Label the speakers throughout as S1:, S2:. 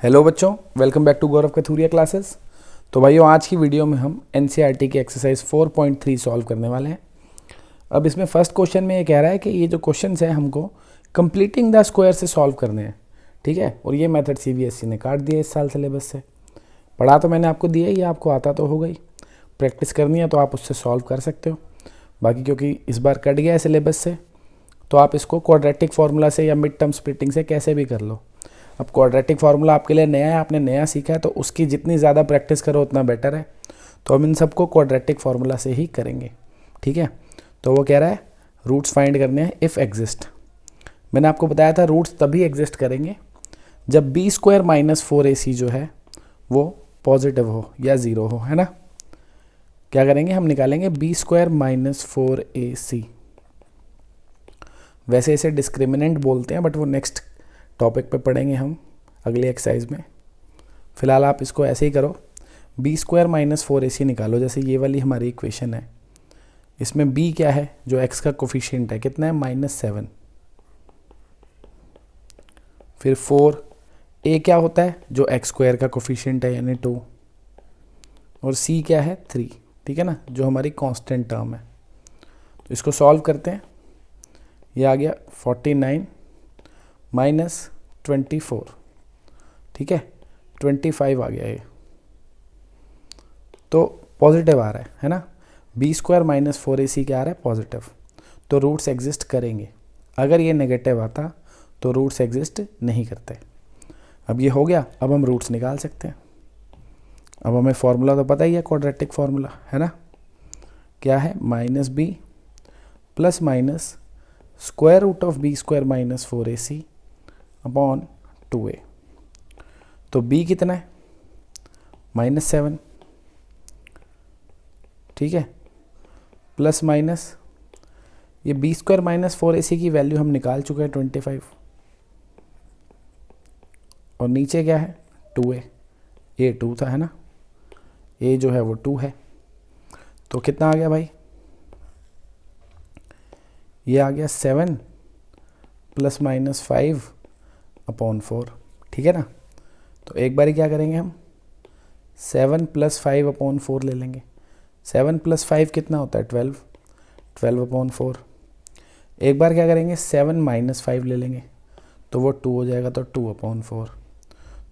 S1: Hello बच्चों, welcome back to Gaurav Kathuria classes. तो भाइयों, आज की वीडियो में हम एनसीईआरटी की एक्सरसाइज 4.3 सॉल्व करने वाले हैं। अब इसमें फर्स्ट क्वेश्चन में ये कह रहा है कि ये जो क्वेश्चंस हैं हमको कंप्लीटिंग द स्क्वायर से सॉल्व करने हैं, ठीक है। और ये मेथड सीबीएसई ने काट दिया इस साल सिलेबस से। पढ़ा तो मैंने आपको दिया ही, आपको आता तो होगा ही। प्रैक्टिस करनी है तो आप उससे सॉल्व कर सकते हो। बाकी क्योंकि इस बार कट गया है सिलेबस से, तो आप इसको क्वाड्रेटिक फार्मूला से या मिड टर्म स्प्लिटिंग से कैसे भी कर लो। अब क्वाड्रेटिक फार्मूला आपके लिए नया है, आपने नया सीखा है, तो उसकी जितनी ज़्यादा प्रैक्टिस करो उतना बेटर है। तो हम इन सबको क्वाड्रेटिक फार्मूला से ही करेंगे, ठीक है। तो वो कह रहा है रूट्स फाइंड करने हैं इफ़ एग्जिस्ट। मैंने आपको बताया था रूट्स तभी एग्जिस्ट करेंगे जब बी स्क्वायर माइनस 4ac जो है वो पॉजिटिव हो या ज़ीरो हो, है ना। क्या करेंगे, हम निकालेंगे बी स्क्वायर माइनस 4ac। वैसे इसे डिस्क्रिमिनेंट बोलते हैं, बट वो नेक्स्ट टॉपिक पे पढ़ेंगे हम अगली एक्सरसाइज में। फिलहाल आप इसको ऐसे ही करो, बी स्क्वायर माइनस 4ac निकालो। जैसे ये वाली हमारी इक्वेशन है, इसमें b क्या है, जो x का कोफिशिएंट है, कितना है, -7। फिर 4, a क्या होता है, जो x स्क्वायर का कोफिशिएंट है यानी 2, और c क्या है, 3, ठीक है ना, जो हमारी कांस्टेंट टर्म है। तो इसको सॉल्व करते हैं। ये आ गया 49 माइनस 24, ठीक है, 25 आ गया ये। तो पॉजिटिव आ रहा है ना। बी स्क्वायर माइनस 4ac क्या आ रहा है, पॉजिटिव। तो रूट्स एग्जिस्ट करेंगे। अगर ये नेगेटिव आता तो रूट्स एग्जिस्ट नहीं करते। अब ये हो गया, अब हम रूट्स निकाल सकते हैं। अब हमें फॉर्मूला तो पता ही है, क्वाड्रेटिक फार्मूला है ना। क्या है, minus B plus minus square root of B square minus 4ac upon 2a। तो b कितना है, -7, ठीक है, प्लस माइनस ये बी स्क्वायर माइनस 4ac की वैल्यू हम निकाल चुके हैं 25, और नीचे क्या है, 2a। a 2 था, है ना, a जो है वो 2 है। तो कितना आ गया भाई, ये आ गया 7 प्लस माइनस 5 अपॉन 4, ठीक है ना। तो एक बार क्या करेंगे, हम 7 प्लस 5 अपॉन 4 ले लेंगे। 7 प्लस 5 कितना होता है, 12 अपॉन 4। एक बार क्या करेंगे, 7 माइनस 5 ले लेंगे, तो वो 2 हो जाएगा, तो 2 अपॉन 4।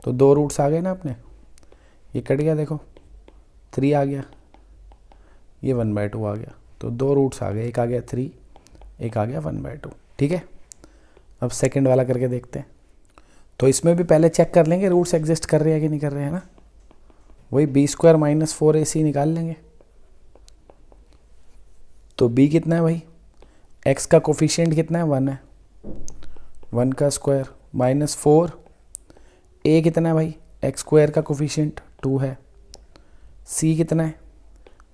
S1: तो दो रूट्स आ गए ना अपने, ये कट गया, देखो 3 आ गया, ये 1/2 आ गया। तो दो रूट्स आ गए, एक आ गया 3, एक आ गया 1/2, ठीक है। अब सेकंड वाला करके देखते हैं। तो इसमें भी पहले चेक कर लेंगे रूट्स एग्जिस्ट कर रहे हैं कि नहीं कर रहे हैं ना। वही बी स्क्वायर माइनस 4ac निकाल लेंगे। तो b कितना है भाई, x का कोफिशिएंट कितना है, 1 है, 1 का स्क्वायर माइनस 4, a कितना है भाई, x स्क्वायर का कोफिशिएंट 2 है, c कितना है,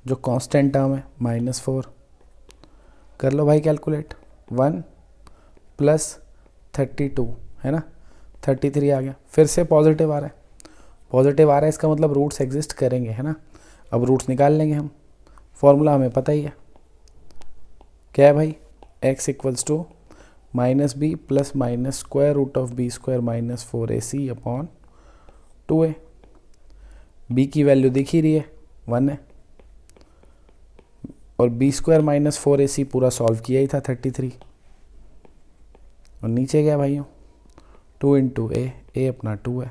S1: जो कांस्टेंट टर्म है, -4। कर लो भाई कैलकुलेट, 1 प्लस 32 है ना, 33 आ गया। फिर से पॉजिटिव आ रहा है, पॉजिटिव आ रहा है, इसका मतलब रूट्स एग्जिस्ट करेंगे, है ना। अब रूट्स निकाल लेंगे हम, फॉर्मूला हमें पता ही है, क्या है भाई, x equals to minus B plus minus square root of B square minus 4ac upon 2a। b की वैल्यू दिख ही रही है, 1 है, और बी स्क्वायर माइनस 4ac पूरा सॉल्व किया ही था, 33। और नीचे क्या भाइयों, 2 इंटू a अपना 2 है।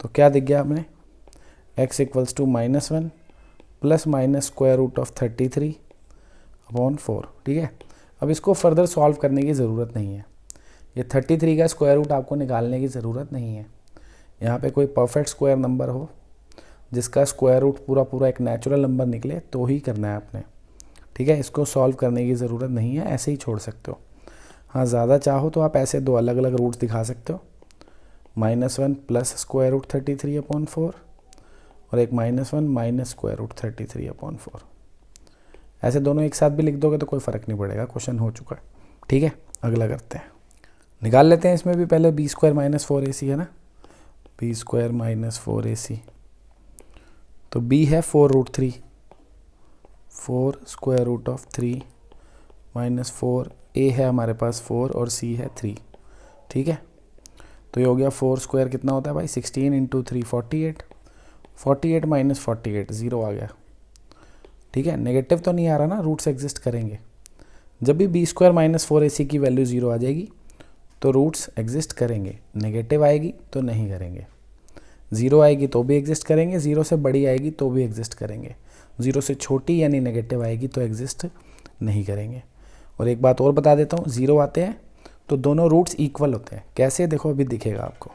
S1: तो क्या दिख गया आपने, x equals to -1 plus minus square root of 33 upon 4, ठीक है। अब इसको फर्दर सॉल्व करने की ज़रूरत नहीं है, ये 33 का स्क्वायर रूट आपको निकालने की ज़रूरत नहीं है। यहाँ पे कोई परफेक्ट स्क्वायर नंबर हो जिसका स्क्वायर रूट पूरा एक नेचुरल नंबर निकले तो ही करना है आपने, ठीक है। इसको सॉल्व करने की ज़रूरत नहीं है, ऐसे ही छोड़ सकते हो। हाँ, ज़्यादा चाहो तो आप ऐसे दो अलग अलग रूट्स दिखा सकते हो, -1 प्लस स्क्वायर रूट 33 अपॉन 4, और एक -1 माइनस स्क्वायर रूट 33 अपॉन 4। ऐसे दोनों एक साथ भी लिख दोगे तो कोई फ़र्क नहीं पड़ेगा, क्वेश्चन हो चुका है, ठीक है। अगला करते हैं, निकाल लेते हैं इसमें भी पहले बी स्क्वायर माइनस 4ac है ना, बी स्क्वायर माइनस 4ac। तो b है 4√3, 4 square root of 3 minus 4, a है हमारे पास 4 और c है 3, ठीक है। तो ये हो गया 4 स्क्वायर कितना होता है भाई 16 इंटू 3 48, 48 माइनस 48 ज़ीरो आ गया। ठीक है, नेगेटिव तो नहीं आ रहा ना, रूट्स एग्जिस्ट करेंगे। जब भी बी स्क्वायर माइनस 4ac की वैल्यू ज़ीरो आ जाएगी तो रूट्स एग्जिस्ट करेंगे, नेगेटिव आएगी तो नहीं करेंगे। ज़ीरो आएगी तो भी एग्जिस्ट करेंगे, ज़ीरो से बड़ी आएगी तो भी एग्जिस्ट करेंगे, ज़ीरो से छोटी यानी नेगेटिव आएगी तो एग्जिस्ट नहीं करेंगे। और एक बात और बता देता हूँ, ज़ीरो आते हैं तो दोनों रूट्स इक्वल होते हैं। कैसे, देखो अभी दिखेगा आपको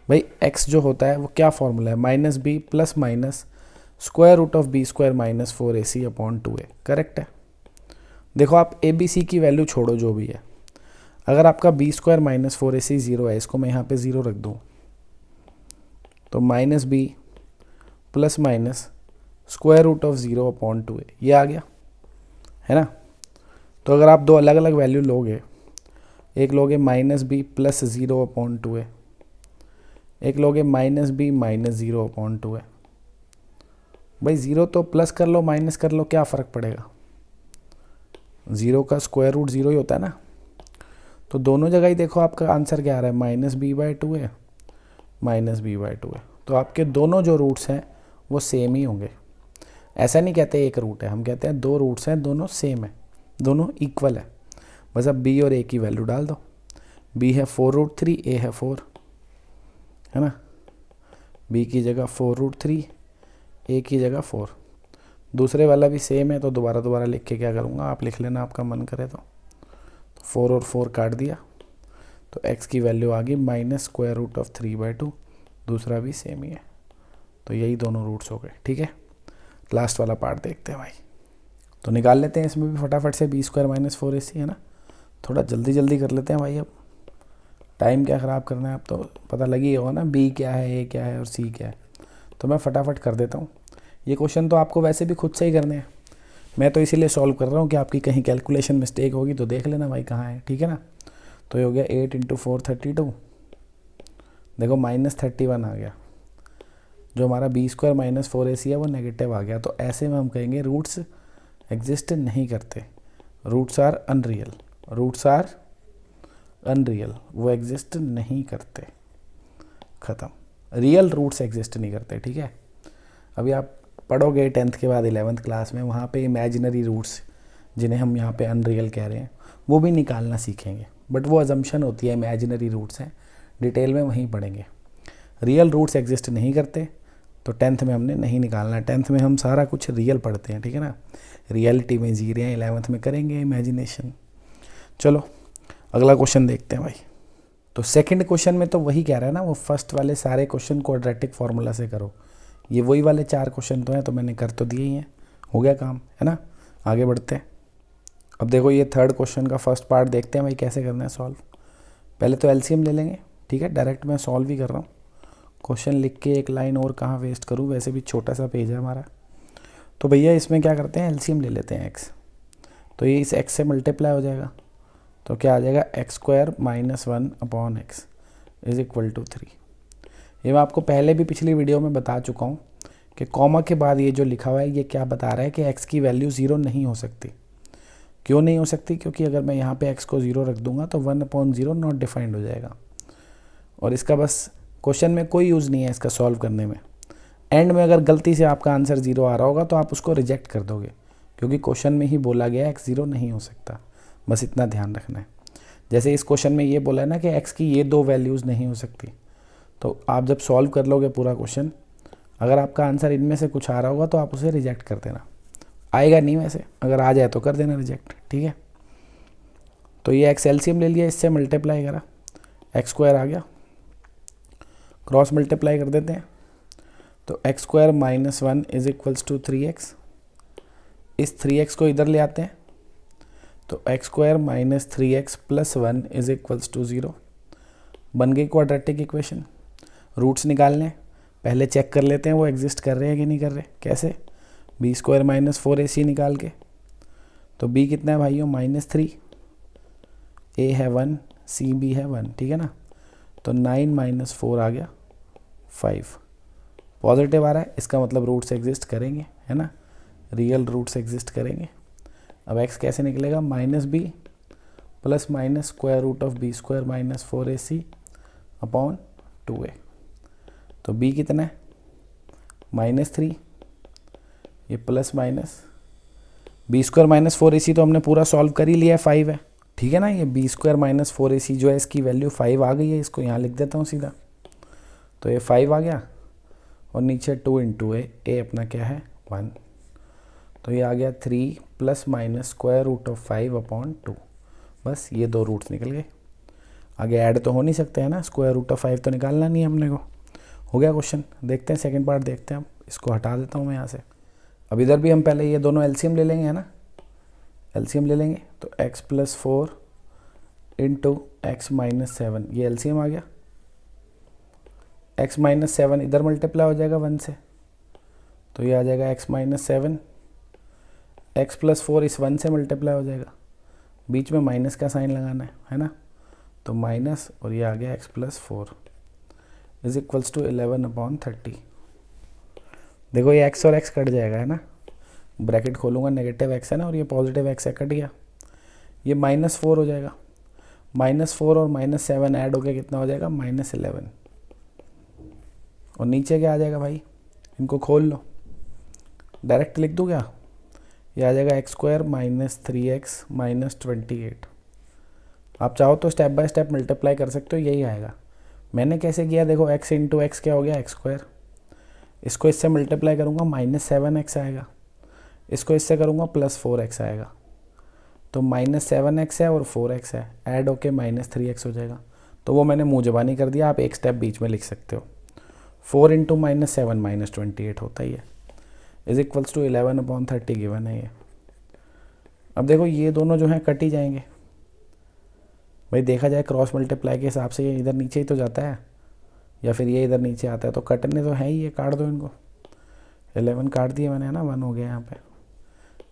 S1: भाई। x जो होता है वो क्या फॉर्मूला है, minus B plus minus square root of B square minus 4ac upon 2a, correct है। देखो आप ए बी सी की वैल्यू छोड़ो जो भी है, अगर आपका B square minus 4ac zero है, इसको मैं यहाँ पे ज़ीरो रख दूँ तो minus B plus minus square root of zero upon 2a ये आ गया, है ना। तो अगर आप दो अलग अलग वैल्यू लोगे, एक लोगे minus B plus zero upon 2a, एक लोगे minus B minus zero upon 2a। भाई ज़ीरो तो प्लस कर लो माइनस कर लो, क्या फ़र्क पड़ेगा, ज़ीरो का स्क्वायर रूट ज़ीरो ही होता है ना। तो दोनों जगह ही देखो आपका आंसर क्या आ रहा है, minus B by 2a minus B by 2a। तो आपके दोनों जो रूट्स हैं वो सेम ही होंगे। ऐसा नहीं कहते एक रूट है, हम कहते हैं दो रूट्स हैं, दोनों सेम है, दोनों इक्वल है। बस अब बी और ए की वैल्यू डाल दो, बी है 4√3, ए है 4, है ना। बी की जगह 4√3, ए की जगह 4। दूसरे वाला भी सेम है तो दोबारा लिख के क्या करूँगा, आप लिख लेना आपका मन करे तो 4 और 4 काट दिया तो x की वैल्यू आ गई माइनस स्क्वायर रूट ऑफ 3/2, दूसरा भी सेम ही है। तो यही दोनों रूट्स हो गए। ठीक है, लास्ट वाला पार्ट देखते हैं भाई। तो निकाल लेते हैं इसमें भी फटाफट से बी स्क्वायर माइनस 4ac, है ना। थोड़ा जल्दी कर लेते हैं भाई, अब टाइम क्या ख़राब करना है, अब तो पता लगी होगा ना बी क्या है, ए क्या है और सी क्या है। तो मैं फटाफट कर देता हूँ। ये क्वेश्चन तो आपको वैसे भी खुद से ही करने हैं, मैं तो इसीलिए सॉल्व कर रहा हूँ कि आपकी कहीं कैलकुलेशन मिस्टेक होगी तो देख लेना भाई कहाँ है। ठीक है ना। तो ये हो गया 8 इंटू 4 32, देखो माइनस 31 आ गया। जो हमारा बी स्क्वायर माइनस 4ac है वो नेगेटिव आ गया। तो ऐसे में हम कहेंगे रूट्स एग्जिस्ट नहीं करते, roots are unreal, roots are unreal, वो एग्जिस्ट नहीं करते, ख़त्म। रियल रूट्स एग्जिस्ट नहीं करते। ठीक है, अभी आप पढ़ोगे 10th के बाद 11th क्लास में, वहाँ पे इमेजिनरी रूट्स जिन्हें हम यहाँ पे अनरियल कह रहे हैं वो भी निकालना सीखेंगे, बट वो अजम्पशन होती है, इमेजिनरी रूट्स हैं, डिटेल में वहीं पढ़ेंगे। रियल रूट्स एग्जिस्ट नहीं करते तो 10th में हमने नहीं निकालना। 10th में हम सारा कुछ रियल पढ़ते हैं, ठीक है ना, रियलिटी में जी रहे हैं। 11th में करेंगे इमेजिनेशन। चलो अगला क्वेश्चन देखते हैं भाई। तो सेकंड क्वेश्चन में तो वही कह रहा है ना, वो फर्स्ट वाले सारे क्वेश्चन क्वाड्रेटिक फार्मूला से करो। ये वही वाले 4 क्वेश्चन तो हैं, तो मैंने कर तो दिए ही हैं, हो गया काम, है ना। आगे बढ़ते हैं। अब देखो ये थर्ड क्वेश्चन का फर्स्ट पार्ट देखते हैं भाई कैसे करना है सॉल्व। पहले तो एलसीएम ले लेंगे, ठीक है, डायरेक्ट मैं सॉल्व ही कर रहा हूँ। क्वेश्चन लिख के एक लाइन और कहाँ वेस्ट करूँ, वैसे भी छोटा सा पेज है हमारा। तो भैया इसमें क्या करते हैं, एलसीएम ले लेते हैं एक्स। तो ये इस एक्स से मल्टीप्लाई हो जाएगा, तो क्या आ जाएगा X square minus 1 upon X is equal to 3। ये मैं आपको पहले भी पिछली वीडियो में बता चुका हूँ कि कॉमा के बाद ये जो लिखा हुआ है ये क्या बता रहा है कि एक्स की वैल्यू 0 नहीं हो सकती। क्यों नहीं हो सकती, क्योंकि अगर मैं यहाँ पे एक्स को 0 रख दूंगा तो 1/0 नॉट डिफाइंड हो जाएगा। और इसका बस क्वेश्चन में कोई यूज़ नहीं है इसका सॉल्व करने में। एंड में अगर गलती से आपका आंसर 0 आ रहा होगा तो आप उसको रिजेक्ट कर दोगे, क्योंकि क्वेश्चन में ही बोला गया एक्स 0 नहीं हो सकता। बस इतना ध्यान रखना है। जैसे इस क्वेश्चन में ये बोला है ना कि एक्स की ये 2 वैल्यूज़ नहीं हो सकती, तो आप जब सॉल्व कर लोगे पूरा क्वेश्चन, अगर आपका आंसर इनमें से कुछ आ रहा होगा तो आप उसे रिजेक्ट कर देना। आएगा नहीं वैसे, अगर आ जाए तो कर देना रिजेक्ट, ठीक है। तो ये एक्स एलसीएम ले लिया, इससे मल्टीप्लाई करा, एक्स स्क्वायर आ गया, क्रॉस मल्टीप्लाई कर देते हैं। तो X square minus 1 is equals to 3x। इस 3x को इधर ले आते हैं, तो X square minus 3x plus 1 is equals to 0। बन गई क्वाड्रेटिक इक्वेशन। रूट्स निकालने, पहले चेक कर लेते हैं वो एग्जिस्ट कर रहे हैं कि नहीं कर रहे। कैसे, बी स्क्वायर माइनस 4ac निकाल के। तो b कितना है भाइयों, -3, a है 1, c भी है 1, ठीक है ना। तो 9 माइनस 4 आ गया 5। पॉजिटिव आ रहा है, इसका मतलब रूट्स एग्जिस्ट करेंगे, है ना, रियल रूट्स एग्जिस्ट करेंगे। अब x कैसे निकलेगा, -b plus minus square root of B square minus 4ac upon 2a। तो b कितना है -3, ये प्लस माइनस b² - 4ac तो हमने पूरा सॉल्व कर ही लिया है, 5 है, ठीक है ना। ये b² - 4ac जो है इसकी वैल्यू 5 आ गई है, इसको यहाँ लिख देता हूँ सीधा। तो ये 5 आ गया और नीचे 2 × a अपना क्या है 1। तो ये आ गया 3 ± √5/2। बस ये दो रूट्स निकल गए। आगे ऐड तो हो नहीं सकते हैं ना, √5 तो निकालना नहीं है अपने को। हो गया क्वेश्चन। देखते हैं सेकंड पार्ट देखते हैं। इसको हटा देता हूँ मैं यहाँ से। अब इधर भी हम पहले ये दोनों एलसीएम ले लेंगे, है ना। एलसीएम ले लेंगे तो x + 4 × x - 7, ये एलसीएम आ गया। x - 7 इधर मल्टीप्लाई हो जाएगा 1 से, तो ये आ जाएगा x - 7। x + 4 इस 1 से मल्टीप्लाई हो जाएगा, बीच में माइनस का साइन लगाना है ना। तो माइनस और ये आ गया x + 4 = 11/30। देखो ये x और x कट जाएगा, है ना। ब्रैकेट खोलूँगा, नेगेटिव x है ना और ये पॉजिटिव x है, कट गया। ये -4 हो जाएगा। -4 और -7 ऐड हो गया, कितना हो जाएगा -11। और नीचे क्या आ जाएगा भाई, इनको खोल लो, डायरेक्ट लिख दूँ क्या। ये आ जाएगा x² - 3x - 28। आप चाहो तो स्टेप बाय स्टेप मल्टीप्लाई कर सकते हो, यही आएगा। मैंने कैसे किया देखो, x × x क्या हो गया x², इसको इससे मल्टीप्लाई करूँगा -7x आएगा, इसको इससे करूँगा +4x आएगा। तो -7x है और 4x है, ऐड होके -3x हो जाएगा। तो वो मैंने मुँह ज़बानी कर दिया, आप एक स्टेप बीच में लिख सकते हो। 4 × -7 -28 होता ही है, = 11/30 गिवन है ये। अब देखो ये दोनों जो हैं कट ही जाएंगे भाई, देखा जाए क्रॉस मल्टीप्लाई के हिसाब से ये इधर नीचे ही तो जाता है, या फिर ये इधर नीचे आता है, तो कटने तो है ही, ये काट दो इनको। 11 काट दिए मैंने, है ना, 1 हो गया यहाँ पे।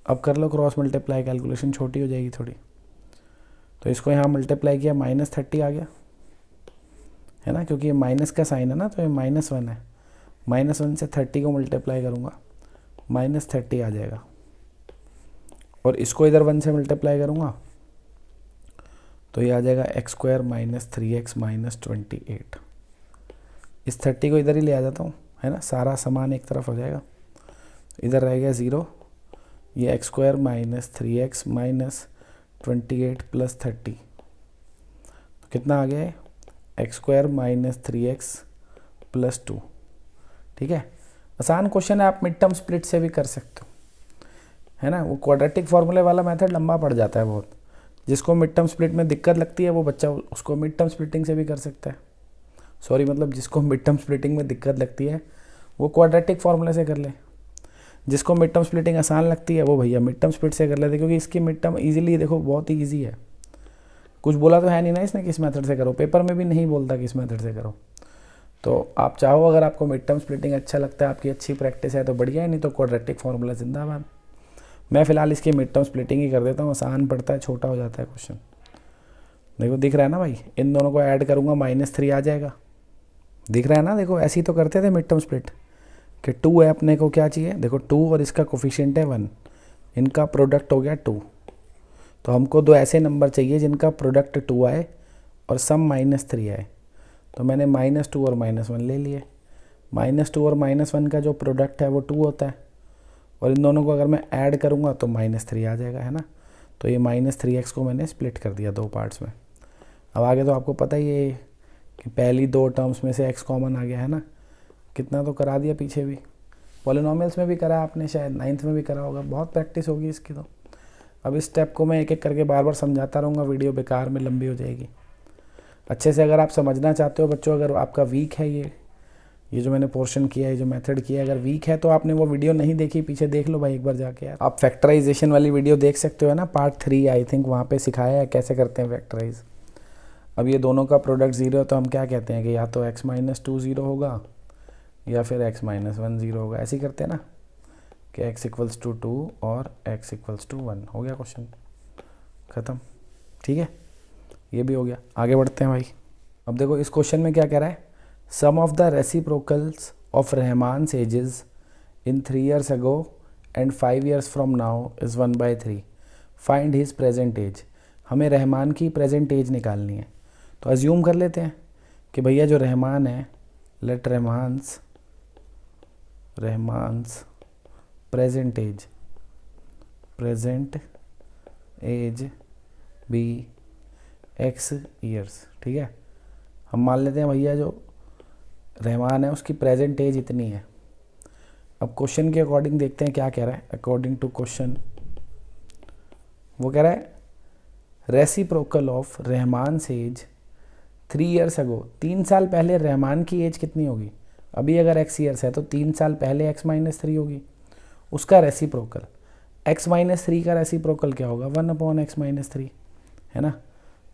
S1: अब कर लो क्रॉस मल्टीप्लाई, कैलकुलेशन छोटी हो जाएगी थोड़ी। तो इसको यहाँ मल्टीप्लाई किया, -30 आ गया, है ना, क्योंकि ये माइनस का साइन है ना, तो ये -1 है। -1 से 30 को मल्टीप्लाई करूँगा, -30 आ जाएगा। और इसको इधर 1 से मल्टीप्लाई करूँगा तो ये आ जाएगा x² - 3x - 28। इस 30 को इधर ही ले आ जाता हूँ, है ना, सारा सामान एक तरफ हो जाएगा। इधर रह गया 0, ये x² - 3x - 28 + 30, तो कितना आ गया है x² - 3x + 2। ठीक है, आसान क्वेश्चन है, आप मिड टर्म स्प्लिट से भी कर सकते हो, है ना। वो क्वाड्रेटिक फार्मूले वाला मेथड लंबा पड़ जाता है बहुत। जिसको मिड टर्म स्प्लिट में दिक्कत लगती है वो बच्चा उसको मिड टर्म स्प्लिटिंग से भी कर सकता है। सॉरी, मतलब जिसको मिड टर्म स्प्लिटिंग में दिक्कत लगती है वो क्वाड्रेटिक फार्मूले से कर ले। जिसको मिड टर्म स्प्लिटिंग आसान लगती है वो भैया मिड टर्म स्प्लिट से कर लेते, क्योंकि इसकी मिड टर्म ईजिली देखो बहुत ही ईजी है। कुछ बोला तो है नहीं ना इसने किस मेथड से करो, पेपर में भी नहीं बोलता किस मेथड से करो। तो आप चाहो, अगर आपको मिड टर्म स्प्लिटिंग अच्छा लगता है, आपकी अच्छी प्रैक्टिस है तो बढ़िया है, नहीं तो क्वाड्रेटिक फार्मूला जिंदाबाद। मैं फ़िलहाल इसकी मिड टर्म स्प्लिटिंग ही कर देता हूँ, आसान पड़ता है, छोटा हो जाता है क्वेश्चन। देखो दिख रहा है ना भाई, इन दोनों को ऐड करूँगा -3 आ जाएगा, दिख रहा है ना। देखो ऐसे ही तो करते थे मिड टर्म स्प्लिट, कि 2 है, अपने को क्या चाहिए, देखो 2 और इसका कोफिशिएंट है 1, इनका प्रोडक्ट हो गया 2। तो हमको दो ऐसे नंबर चाहिए जिनका प्रोडक्ट 2 आए और सम -3 आए। तो मैंने -2 और -1 ले लिए। -2 और -1 का जो प्रोडक्ट है वो 2 होता है, और इन दोनों को अगर मैं ऐड करूँगा तो -3 आ जाएगा, है ना। तो ये -3x को मैंने स्प्लिट कर दिया 2 पार्ट्स में। अब आगे तो आपको पता ही है कि पहली 2 टर्म्स में से x कॉमन आ गया, है ना। कितना तो करा दिया पीछे भी, पॉलिनोमियल्स में भी करा आपने, शायद 9th में भी करा होगा, बहुत प्रैक्टिस होगी इसकी। तो अब इस स्टेप को मैं एक एक करके बार बार समझाता रहूँगा, वीडियो बेकार में लंबी हो जाएगी। अच्छे से अगर आप समझना चाहते हो बच्चों, अगर आपका वीक है ये जो मैंने पोर्शन किया है, जो मेथड किया है, अगर वीक है तो आपने वो वीडियो नहीं देखी, पीछे देख लो भाई एक बार जाके यार। आप फैक्टराइजेशन वाली वीडियो देख सकते हो ना, पार्ट 3 आई थिंक, वहाँ पे सिखाया है कैसे करते हैं फैक्टराइज। अब ये दोनों का प्रोडक्ट 0 है तो हम क्या कहते हैं कि या तो x - 2 0 होगा या फिर x - 1 0 होगा, ऐसे ही करते हैं ना, कि x = 2 और x = 1। हो गया क्वेश्चन ख़त्म। ठीक है, ये भी हो गया। आगे बढ़ते हैं भाई। अब देखो इस क्वेश्चन में क्या कह रहा है, sum of the reciprocals of Rahman's ages in 3 years ago and 5 years from now is 1/3, find his present age. हमें रहमान की प्रेजेंट एज निकालनी है। तो अज्यूम कर लेते हैं कि भैया जो रहमान है, let Rahman's present age be x years. ठीक है, हम मान लेते हैं भैया जो रहमान है उसकी प्रेजेंट एज इतनी है। अब क्वेश्चन के अकॉर्डिंग देखते हैं क्या कह रहा है। अकॉर्डिंग टू क्वेश्चन वो कह रहा है reciprocal of Rahman as 3 years ago. 3 साल पहले रहमान की एज कितनी होगी? अभी अगर x ईयर्स है तो 3 साल पहले x-3 होगी, उसका रेसिप्रोकल। x-3 का रेसिप्रोकल क्या होगा? 1/x-3 है ना,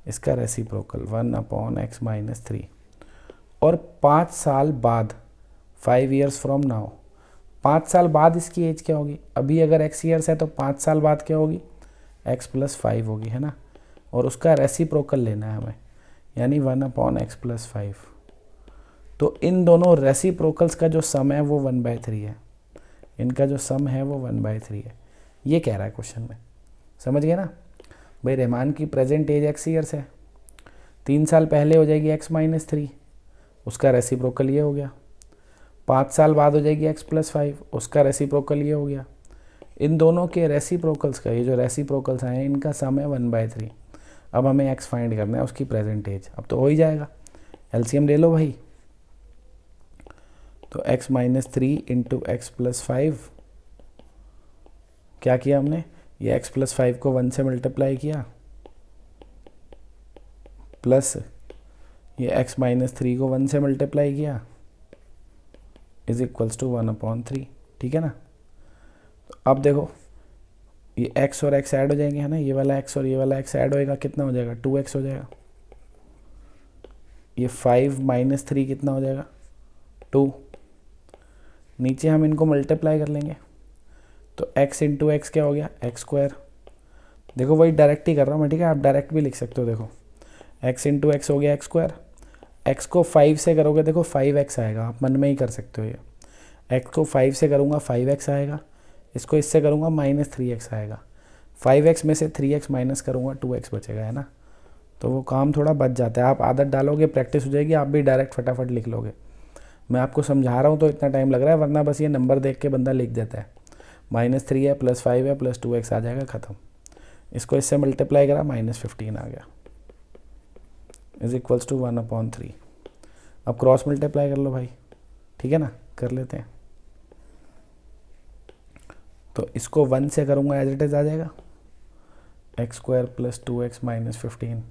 S1: इसका रेसिप्रोकल 1/x-3। और 5 साल बाद 5 ईयर्स फ्रॉम नाउ, 5 साल बाद इसकी एज क्या होगी? अभी अगर x ईयर्स है तो 5 साल बाद क्या होगी? x+5 होगी, है ना। और उसका रेसिप्रोकल लेना है हमें, यानी 1/x+5। तो इन दोनों रेसिप्रोकल्स का जो सम है वो 1/3 है, इनका जो सम है वो 1/3 है। ये कह रहा है क्वेश्चन में, समझ गए ना भाई। रहमान की प्रेजेंट एज x ईयर्स है, 3 साल पहले हो जाएगी x-3, उसका रेसिप्रोकल ये हो गया। 5 साल बाद हो जाएगी x+5, उसका रेसिप्रोकल ये हो गया। इन दोनों के रेसिप्रोकल्स का, ये जो रेसिप्रोकल्स आए हैं इनका सम है 1/3। अब हमें x फाइंड करना है, उसकी प्रेजेंट एज। अब तो हो ही जाएगा, एलसीएम ले लो भाई। तो x-3 इंटू x+5, क्या किया हमने? ये x+5 को 1 से मल्टीप्लाई किया, प्लस ये x-3 को 1 से मल्टीप्लाई किया, इज इक्वल्स टू 1/3। ठीक है ना। तो अब देखो ये x और x ऐड हो जाएंगे, है ना। ये वाला x और ये वाला x ऐड होएगा, कितना हो जाएगा? 2x हो जाएगा। ये 5-3 कितना हो जाएगा? 2। नीचे हम इनको मल्टीप्लाई कर लेंगे, तो x इंटू एक्स क्या हो गया? x²। देखो वही डायरेक्ट ही कर रहा हूँ मैं, ठीक है, आप डायरेक्ट भी लिख सकते हो। देखो x इंटू एक्स हो गया x²। x को 5 से करोगे, देखो 5x आएगा, आप मन में ही कर सकते हो। ये x को 5 से करूँगा 5x आएगा, इसको इससे करूँगा -3x आएगा। 5x में से 3x माइनस करूँगा 2x बचेगा, है ना। तो वो काम थोड़ा बच जाता है। आप आदत डालोगे, प्रैक्टिस हो जाएगी, आप भी डायरेक्ट फटाफट लिख लोगे। मैं आपको समझा रहा हूँ तो इतना टाइम लग रहा है, वरना बस ये नंबर देख के बंदा लिख देता है। -3 है, +5 है, +2x आ जाएगा, ख़त्म। इसको इससे मल्टीप्लाई करा, -15 आ गया, इज इक्वल्स टू 1/3। अब क्रॉस मल्टीप्लाई कर लो भाई, ठीक है ना, कर लेते हैं। तो इसको 1 से करूँगा, एज इट इज़ आ जाएगा x² + 2x - 15।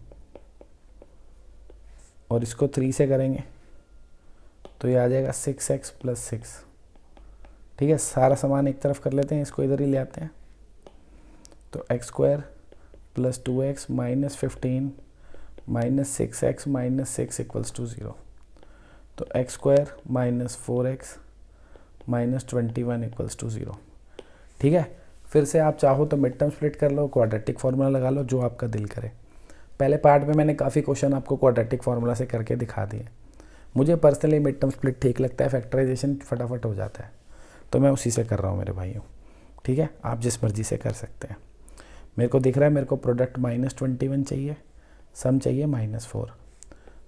S1: और इसको 3 से करेंगे तो ये आ जाएगा 6x + 6। ठीक है, सारा सामान एक तरफ कर लेते हैं, इसको इधर ही ले आते हैं। तो x² + 2x - 15 - 6x - 6 = 0। तो x² - 4x - 21 = 0। ठीक है, फिर से आप चाहो तो मिड टर्म स्प्लिट कर लो, क्वाड्रेटिक फार्मूला लगा लो, जो आपका दिल करे। पहले पार्ट में मैंने काफ़ी क्वेश्चन आपको क्वाड्रेटिक फार्मूला से करके दिखा दिए। मुझे पर्सनली मिड टर्म स्प्लिट ठीक लगता है, फैक्टराइजेशन फटाफट हो जाता है, तो मैं उसी से कर रहा हूँ मेरे भाइयों। ठीक है, आप जिस मर्जी से कर सकते हैं। मेरे को दिख रहा है, मेरे को प्रोडक्ट -21 चाहिए, सम चाहिए -4।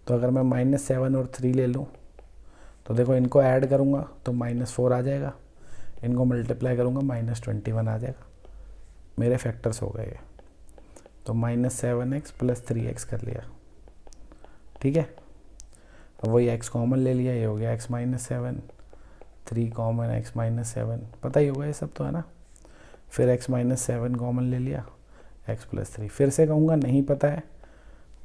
S1: तो अगर मैं -7 और 3 ले लूँ तो देखो इनको ऐड करूँगा तो -4 आ जाएगा, इनको मल्टीप्लाई करूँगा -21 आ जाएगा। मेरे फैक्टर्स हो गए। तो -7x + 3x कर लिया। ठीक है, अब वही x कॉमन ले लिया, ये हो गया x - 7, 3 कॉमन x - 7, पता ही होगा ये सब तो, है ना। फिर x - 7 कॉमन ले लिया, x + 3। फिर से कहूँगा नहीं पता है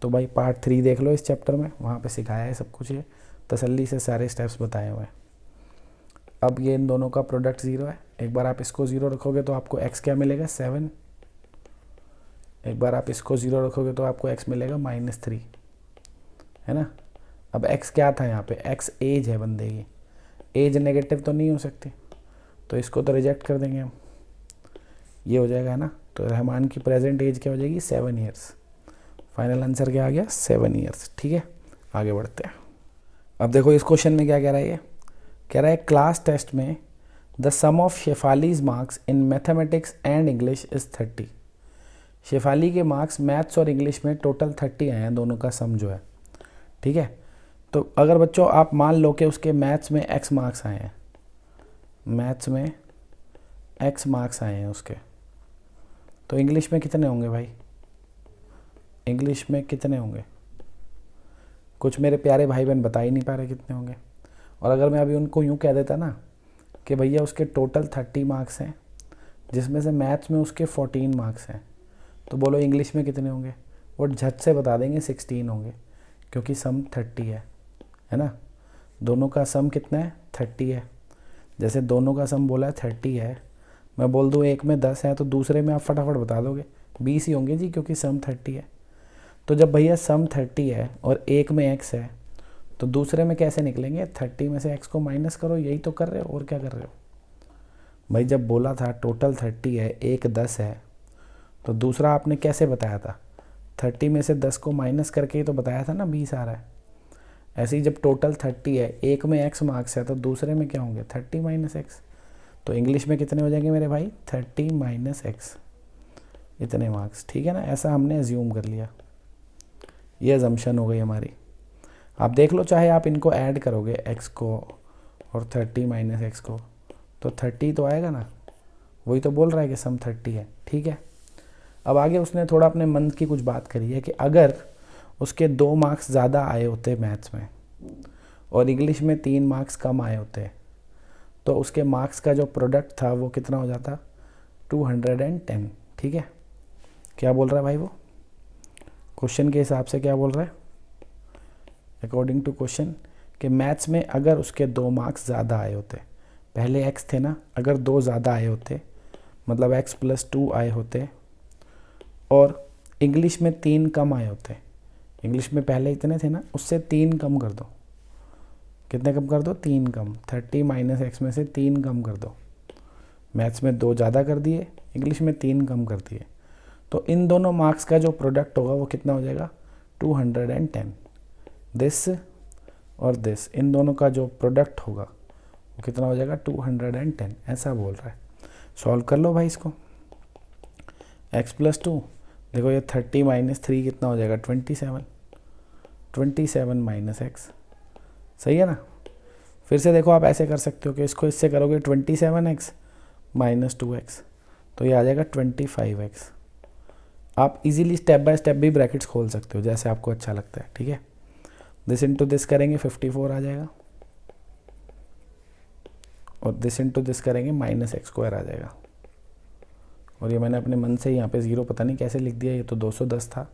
S1: तो भाई पार्ट 3 देख लो इस चैप्टर में, वहाँ पे सिखाया है सब कुछ, ये तसल्ली से सारे स्टेप्स बताए हुए हैं। अब ये इन दोनों का प्रोडक्ट 0 है। एक बार आप इसको 0 रखोगे तो आपको x क्या मिलेगा? 7। एक बार आप इसको 0 रखोगे तो आपको x मिलेगा -3, है ना। अब x क्या था यहाँ पे? x एज है बंदे की, एज नेगेटिव तो नहीं हो सकती, तो इसको तो रिजेक्ट कर देंगे हम, ये हो जाएगा, है ना। तो रहमान की प्रेजेंट एज क्या हो जाएगी? 7 ईयर्स। फाइनल आंसर क्या आ गया? 7 ईयर्स। ठीक है, आगे बढ़ते हैं। अब देखो इस क्वेश्चन में क्या कह रहा है, ये कह रहा है क्लास टेस्ट में the sum of Shefali's marks in mathematics and English is 30। Shefali के मार्क्स मैथ्स और इंग्लिश में टोटल 30 आए हैं, दोनों का सम जो है। ठीक है, तो अगर बच्चों आप मान लो कि उसके मैथ्स में x मार्क्स आए हैं, मैथ्स में x मार्क्स आए हैं उसके, तो इंग्लिश में कितने होंगे भाई? इंग्लिश में कितने होंगे? कुछ मेरे प्यारे भाई बहन बता ही नहीं पा रहे कितने होंगे। और अगर मैं अभी उनको यूँ कह देता ना कि भैया उसके टोटल 30 मार्क्स हैं, जिसमें से मैथ्स में उसके 14 मार्क्स हैं, तो बोलो इंग्लिश में कितने होंगे? वो झट से बता देंगे 16 होंगे, क्योंकि सम 30 है ना। दोनों का सम कितना है? 30 है। जैसे दोनों का सम बोला है 30 है, मैं बोल दूँ एक में 10 है तो दूसरे में आप फटाफट बता दोगे 20 ही होंगे जी, क्योंकि सम 30 है। तो जब भैया सम 30 है और एक में x है, तो दूसरे में कैसे निकलेंगे? 30 में से x को माइनस करो, यही तो कर रहे हो, और क्या कर रहे हो भाई? जब बोला था टोटल 30 है, एक 10 है, तो दूसरा आपने कैसे बताया था? 30 में से 10 को माइनस करके ही तो बताया था ना 20 आ रहा है। ऐसे ही जब टोटल 30 है, एक में x मार्क्स है, तो दूसरे में क्या होंगे? 30 माइनस एक्स। तो इंग्लिश में कितने हो जाएंगे मेरे भाई? 30 माइनस एक्स, इतने मार्क्स। ठीक है ना, ऐसा हमने एज्यूम कर लिया, ये अजम्पशन हो गई हमारी। आप देख लो, चाहे आप इनको ऐड करोगे x को और 30 माइनस एक्स को, तो 30 तो आएगा ना, वही तो बोल रहा है कि सम 30 है। ठीक है, अब आगे उसने थोड़ा अपने मन की कुछ बात करी है कि अगर उसके 2 मार्क्स ज़्यादा आए होते मैथ्स में और इंग्लिश में 3 मार्क्स कम आए होते, तो उसके मार्क्स का जो प्रोडक्ट था वो कितना हो जाता? 210। ठीक है, क्या बोल रहा है भाई वो? क्वेश्चन के हिसाब से क्या बोल रहा है? अकॉर्डिंग टू क्वेश्चन, कि मैथ्स में अगर उसके 2 मार्क्स ज़्यादा आए होते, पहले x थे ना, अगर 2 ज़्यादा आए होते, मतलब x+2 आए होते, और इंग्लिश में 3 कम आए होते। इंग्लिश में पहले इतने थे ना, उससे 3 कम कर दो। कितने कम कर दो? 3 कम। 30 माइनस एक्स में से 3 कम कर दो। मैथ्स में 2 ज़्यादा कर दिए, इंग्लिश में 3 कम कर दिए, तो इन दोनों मार्क्स का जो प्रोडक्ट होगा वो कितना हो जाएगा? 210। दिस और दिस, इन दोनों का जो प्रोडक्ट होगा वो कितना हो जाएगा? 210। ऐसा बोल रहा है। सॉल्व कर लो भाई इसको। x+2, देखो ये 30 माइनस 3 कितना हो जाएगा? 27। 27 माइनस एक्स, सही है ना। फिर से देखो, आप ऐसे कर सकते हो कि इसको इससे करोगे 27x माइनस 2x, तो ये आ जाएगा 25x। आप इजीली स्टेप बाय स्टेप भी ब्रैकेट्स खोल सकते हो, जैसे आपको अच्छा लगता है। ठीक है, दिस इंटू दिस करेंगे 54 आ जाएगा, और दिस इंटू दिस करेंगे माइनस एक्स स्क्वायर आ जाएगा। और ये मैंने अपने मन से यहाँ पे 0 पता नहीं कैसे लिख दिया, ये तो 210 था।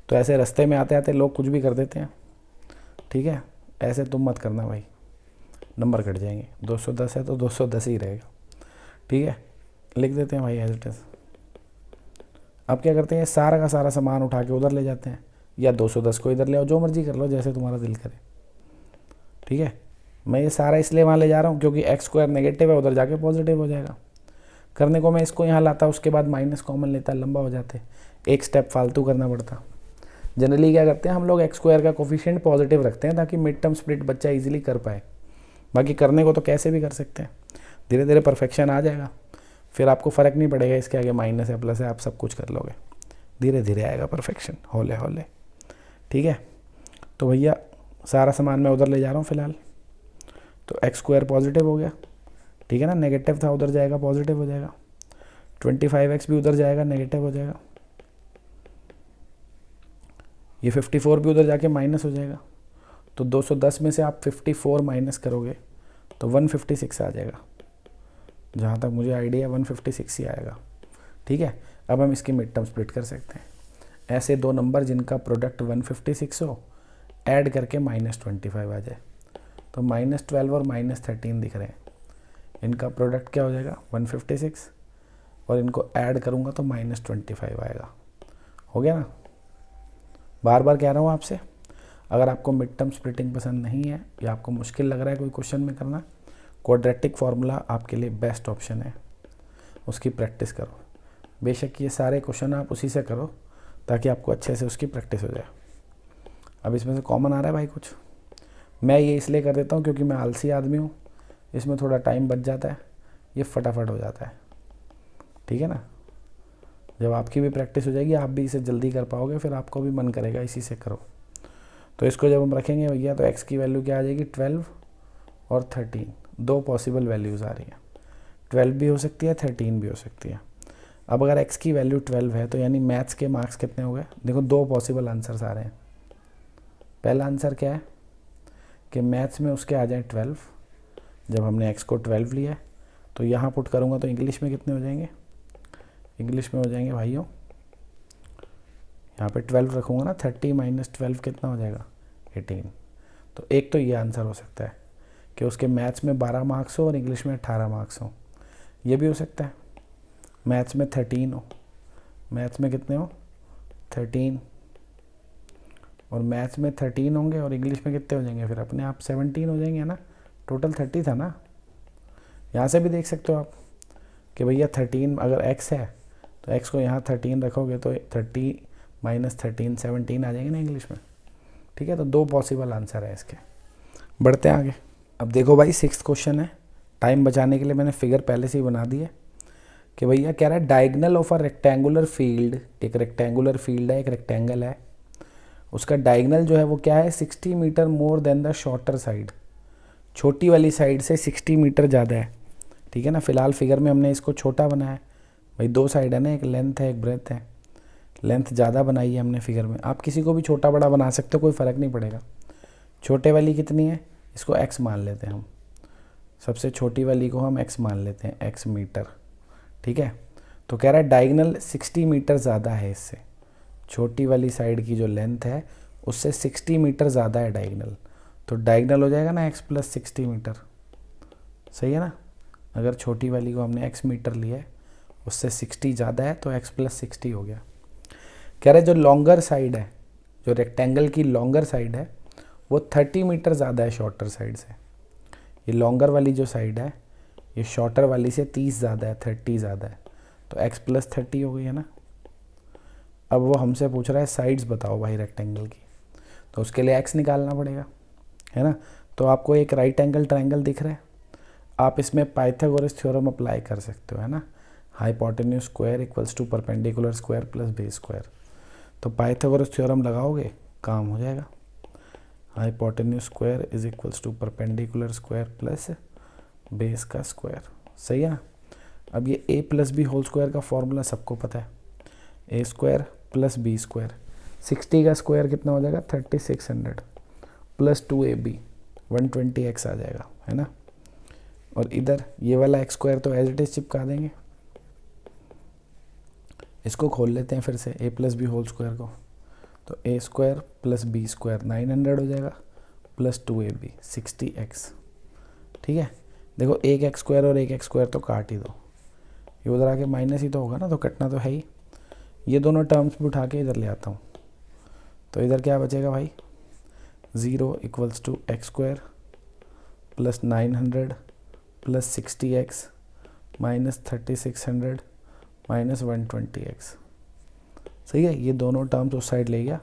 S1: तो ऐसे रास्ते में आते आते लोग कुछ भी कर देते हैं। ठीक है, ऐसे तुम मत करना भाई, नंबर कट जाएंगे। 210 है तो 210 ही रहेगा। ठीक है, लिख देते हैं भाई एज इट इज़। अब क्या करते हैं, सारा का सारा सामान उठा के उधर ले जाते हैं, या 210 को इधर ले आओ, जो मर्जी कर लो, जैसे तुम्हारा दिल करे। ठीक है, मैं ये सारा इसलिए वहाँ ले जा रहा हूँ क्योंकि एक्स स्क्वायर नेगेटिव है, उधर जाके पॉजिटिव हो जाएगा। करने को मैं इसको यहाँ लाता, उसके बाद माइनस कॉमन लेता, लंबा हो जाते, एक स्टेप फालतू करना पड़ता। जनरली क्या करते हैं हम लोग, एक्स स्क्वायर का कोफिशिएंट पॉजिटिव रखते हैं ताकि मिड टर्म स्प्लिट बच्चा इजीली कर पाए। बाकी करने को तो कैसे भी कर सकते हैं, धीरे धीरे परफेक्शन आ जाएगा, फिर आपको फ़र्क नहीं पड़ेगा इसके आगे माइनस है प्लस है, आप सब कुछ कर लोगे, धीरे धीरे आएगा परफेक्शन, हौले हौले। ठीक है, तो भैया सारा सामान मैं उधर ले जा रहा हूँ फ़िलहाल। तो एक्स स्क्वायर पॉजिटिव हो गया, ठीक है ना, नेगेटिव था उधर जाएगा पॉजिटिव हो जाएगा। 25x भी उधर जाएगा नेगेटिव हो जाएगा। ये 54 भी उधर जाके माइनस हो जाएगा। तो 210 में से आप 54 माइनस करोगे तो 156 आ जाएगा। जहाँ तक मुझे आइडिया 156 ही आएगा। ठीक है, अब हम इसकी मिड टर्म स्प्लिट कर सकते हैं। ऐसे दो नंबर जिनका प्रोडक्ट 156 हो, ऐड करके -25 आ जाए, तो -12 और -13 दिख रहे हैं। इनका प्रोडक्ट क्या हो जाएगा? 156, और इनको ऐड करूँगा तो -25 आएगा। हो गया ना। बार बार कह रहा हूँ आपसे, अगर आपको मिड टर्म स्प्लिटिंग पसंद नहीं है या आपको मुश्किल लग रहा है कोई क्वेश्चन में करना, क्वाड्रेटिक फार्मूला आपके लिए बेस्ट ऑप्शन है, उसकी प्रैक्टिस करो। बेशक ये सारे क्वेश्चन आप उसी से करो ताकि आपको अच्छे से उसकी प्रैक्टिस हो जाए। अब इसमें से कॉमन आ रहा है भाई कुछ, मैं ये इसलिए कर देता हूँ क्योंकि मैं आलसी आदमी हूँ, इसमें थोड़ा टाइम बच जाता है, ये फटाफट हो जाता है। ठीक है ना, जब आपकी भी प्रैक्टिस हो जाएगी आप भी इसे जल्दी कर पाओगे, फिर आपको भी मन करेगा इसी से करो। तो इसको जब हम रखेंगे भैया तो x की वैल्यू क्या आ जाएगी 12 और 13, दो पॉसिबल वैल्यूज़ आ रही हैं। 12 भी हो सकती है 13 भी हो सकती है। अब अगर x की वैल्यू 12 है तो यानी मैथ्स के मार्क्स कितने हो गए? देखो दो पॉसिबल आंसर्स आ रहे हैं। पहला आंसर क्या है कि मैथ्स में उसके आ जाए 12, जब हमने x को 12 लिया है तो यहाँ पुट करूँगा तो इंग्लिश में कितने हो जाएंगे? इंग्लिश में हो जाएंगे भाइयों, यहाँ पे 12 रखूँगा ना, 30 माइनस 12 कितना हो जाएगा? 18। तो एक तो ये आंसर हो सकता है कि उसके मैथ्स में 12 मार्क्स हो और इंग्लिश में 18 मार्क्स हो। ये भी हो सकता है मैथ्स में 13 हो, मैथ्स में कितने हो? 13, और मैथ्स में 13 होंगे और इंग्लिश में कितने हो जाएंगे? फिर अपने आप 17 हो जाएंगे ना, टोटल 30 था ना। यहाँ से भी देख सकते हो आप कि भैया 13 अगर x है तो x को यहाँ 13 रखोगे तो 30 माइनस 13 17 आ जाएंगे ना इंग्लिश में। ठीक है, तो दो पॉसिबल आंसर है इसके। बढ़ते हैं आगे। अब देखो भाई 6th क्वेश्चन है। टाइम बचाने के लिए मैंने फिगर पहले से ही बना दी है कि भैया कह रहा है diagonal of a rectangular field, एक रेक्टेंगुलर फील्ड है, एक रेक्टेंगल है, उसका डायगनल जो है वो क्या है? 60 metre more than the shorter side, छोटी वाली साइड से 60 मीटर ज़्यादा है। ठीक है ना, फिलहाल फिगर में हमने इसको छोटा बनाया है भाई, दो साइड है ना, एक लेंथ है एक ब्रेथ है, लेंथ ज़्यादा बनाई है हमने फिगर में। आप किसी को भी छोटा बड़ा बना सकते हो, कोई फ़र्क नहीं पड़ेगा। छोटे वाली कितनी है? इसको x मान लेते हैं हम, सबसे छोटी वाली को हम x मान लेते हैं, x मीटर। ठीक है, तो कह रहा है डायगनल 60 मीटर ज़्यादा है इससे, छोटी वाली साइड की जो लेंथ है उससे 60 मीटर ज़्यादा है डायगनल, तो डायगनल हो जाएगा ना x प्लस 60 मीटर। सही है ना, अगर छोटी वाली को हमने x मीटर लिया है, उससे 60 ज़्यादा है तो x प्लस 60 हो गया। कह रहे जो लॉन्गर साइड है, जो रेक्टेंगल की लॉन्गर साइड है वो 30 मीटर ज़्यादा है शॉर्टर साइड से। ये लॉन्गर वाली जो साइड है ये शॉर्टर वाली से 30 ज़्यादा है, 30 ज़्यादा है, तो x प्लस 30 हो गई है ना। अब वो हमसे पूछ रहा है साइड्स बताओ भाई रेक्टेंगल की, तो उसके लिए x निकालना पड़ेगा, है ना। तो आपको एक राइट एंगल ट्रायंगल दिख रहा है, आप इसमें पाइथागोरस थ्योरम अप्लाई कर सकते हो, है ना। Hypotenuse square equals to perpendicular square plus base square, तो पाइथागोरस थ्योरम लगाओगे काम हो जाएगा। Hypotenuse square is equals to perpendicular square plus base का स्क्वायर। सही है ना। अब ये a plus B whole square का फॉर्मूला सबको पता है, A square plus B square, 60 का स्क्वायर कितना हो जाएगा? 3600 प्लस 2ab 120x आ जाएगा, है ना। और इधर ये वाला x स्क्वायर तो एज इट इज चिपका देंगे, इसको खोल लेते हैं फिर से a plus B whole square को, तो a square plus B square 900 हो जाएगा प्लस 2ab 60x। ठीक है, देखो एक एक्स स्क्वायर और एक एक्स स्क्वायर तो काट ही दो, ये उधर आके माइनस ही तो होगा ना, तो कटना तो है ही। ये दोनों टर्म्स भी उठा के इधर ले आता हूँ, तो इधर क्या बचेगा भाई? 0 equals to X square plus 900 plus 60x minus 3600 minus 120x। सही है, ये दोनों टर्म्स उस साइड ले गया,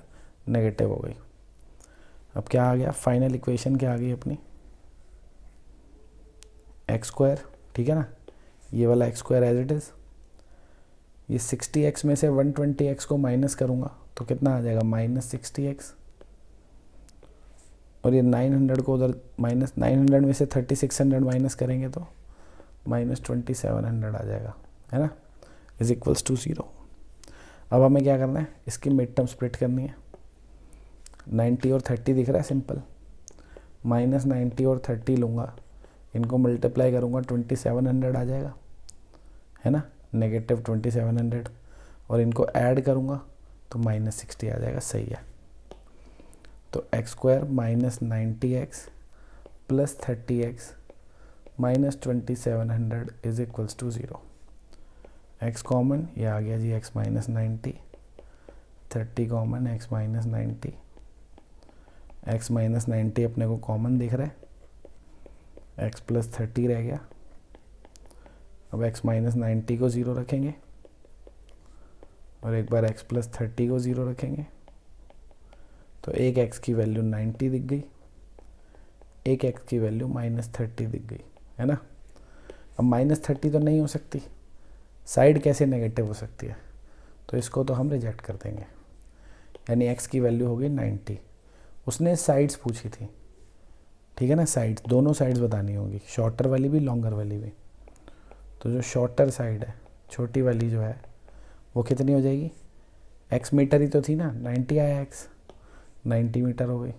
S1: नेगेटिव हो गई। अब क्या आ गया? फाइनल इक्वेशन क्या आ गई अपनी? एक्स स्क्वायर, ठीक है ना, ये वाला X square as it is, ये 60x में से 120x को माइनस करूँगा तो कितना आ जाएगा? माइनस 60x, और ये 900 को उधर माइनस 900 में से 3600 माइनस करेंगे तो माइनस 2700 आ जाएगा, है ना, इज इक्वल्स टू 0। अब हमें क्या करना है? इसकी मिड टर्म स्प्लिट करनी है। 90 और 30 दिख रहा है, सिंपल, माइनस 90 और 30 लूँगा, इनको मल्टीप्लाई करूँगा 2700 आ जाएगा, है ना, नेगेटिव 2700, और इनको ऐड करूँगा तो माइनस 60 आ जाएगा। सही है, तो X square minus 90x plus 30x minus 2700 is equals to 0। x common, ये आ गया जी x minus 90, 30 common, x minus 90, x minus 90 अपने को कॉमन दिख रहा है, x प्लस 30 रह गया। अब x माइनस 90 को 0 रखेंगे और एक बार x प्लस 30 को 0 रखेंगे, तो एक x की वैल्यू 90 दिख गई, एक x की वैल्यू माइनस 30 दिख गई, है ना। अब माइनस 30 तो नहीं हो सकती, साइड कैसे नेगेटिव हो सकती है, तो इसको तो हम रिजेक्ट कर देंगे, यानी x की वैल्यू होगी 90, उसने साइड्स पूछी थी, ठीक है ना, साइड्स, दोनों साइड्स बतानी होगी, शॉर्टर वाली भी लॉन्गर वाली भी। तो जो शॉर्टर साइड है, छोटी वाली जो है, वो कितनी हो जाएगी, x मीटर ही तो थी ना, 90 आया x, 90 मीटर हो गई।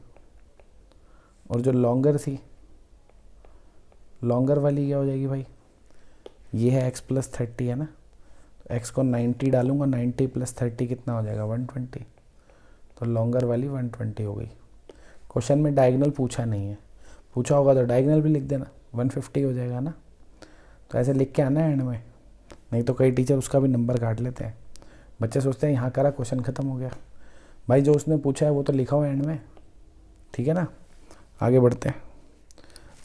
S1: और जो लॉन्गर थी, लॉन्गर वाली क्या हो जाएगी भाई, ये है x + 30 है ना, तो x को 90 डालूंगा, 90 + 30 कितना हो जाएगा, 120। तो लॉन्गर वाली 120 हो गई। क्वेश्चन में डायगोनल पूछा नहीं है, पूछा होगा तो डायगोनल भी लिख देना, 150 हो जाएगा ना। तो ऐसे लिख के आना है एंड में, नहीं तो कई टीचर उसका भी नंबर काट लेते हैं। बच्चे सोचते हैं यहाँ करा क्वेश्चन ख़त्म हो गया, भाई जो उसने पूछा है वो तो लिखा हो एंड में, ठीक है ना। आगे बढ़ते हैं।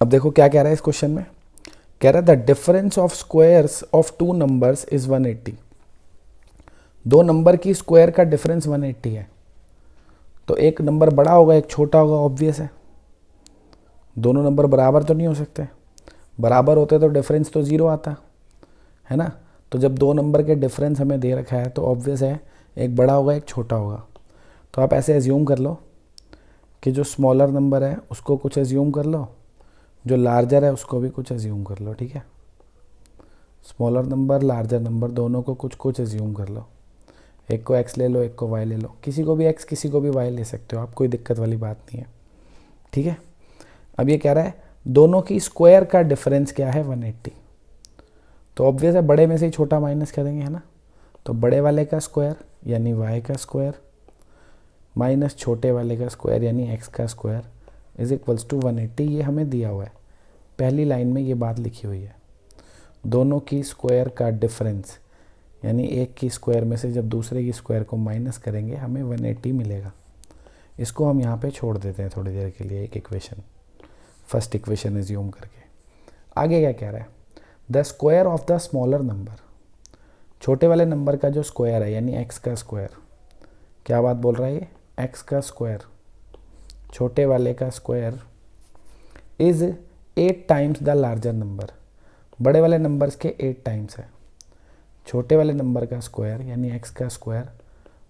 S1: अब देखो क्या कह रहा है इस क्वेश्चन में, कह रहा है the difference of squares of 2 numbers is 180। दो नंबर की स्क्वायर का डिफरेंस 180 है। तो एक नंबर बड़ा होगा एक छोटा होगा, ऑब्वियस है। दोनों नंबर बराबर तो नहीं हो सकते, बराबर होते तो डिफरेंस तो 0 आता है ना। तो जब दो नंबर के डिफरेंस हमें दे रखा है तो ऑब्वियस है एक बड़ा होगा एक छोटा होगा। तो आप ऐसे एज्यूम कर लो कि जो स्मॉलर नंबर है उसको कुछ एज्यूम कर लो, जो लार्जर है उसको भी कुछ एज्यूम कर लो, ठीक है। स्मॉलर नंबर लार्जर नंबर दोनों को कुछ कुछ एज्यूम कर लो, एक को x ले लो एक को y ले लो, किसी को भी x किसी को भी y ले सकते हो आप, कोई दिक्कत वाली बात नहीं है, ठीक है। अब ये कह रहा है दोनों की स्क्वायर का डिफरेंस क्या है, 180। तो ऑब्वियस है बड़े में से ही छोटा माइनस करेंगे, है ना। तो बड़े वाले का स्क्वायर यानी y का स्क्वायर माइनस छोटे वाले का स्क्वायर यानी x का स्क्वायर इज इक्वल्स टू 180। ये हमें दिया हुआ है, पहली लाइन में ये बात लिखी हुई है। दोनों की स्क्वायर का डिफरेंस यानी एक की स्क्वायर में से जब दूसरे की स्क्वायर को माइनस करेंगे हमें 180 मिलेगा। इसको हम यहाँ पे छोड़ देते हैं थोड़ी देर के लिए, एक इक्वेशन, फर्स्ट इक्वेशन एज्यूम करके। आगे क्या कह रहा है, the square of the smaller number, छोटे वाले नंबर का जो स्क्वायर है यानी x का स्क्वायर, क्या बात बोल रहा है ये, x का स्क्वायर, छोटे वाले का square is 8 times the larger number, बड़े वाले नंबर्स के 8 टाइम्स है। छोटे वाले नंबर का स्क्वायर यानी x का स्क्वायर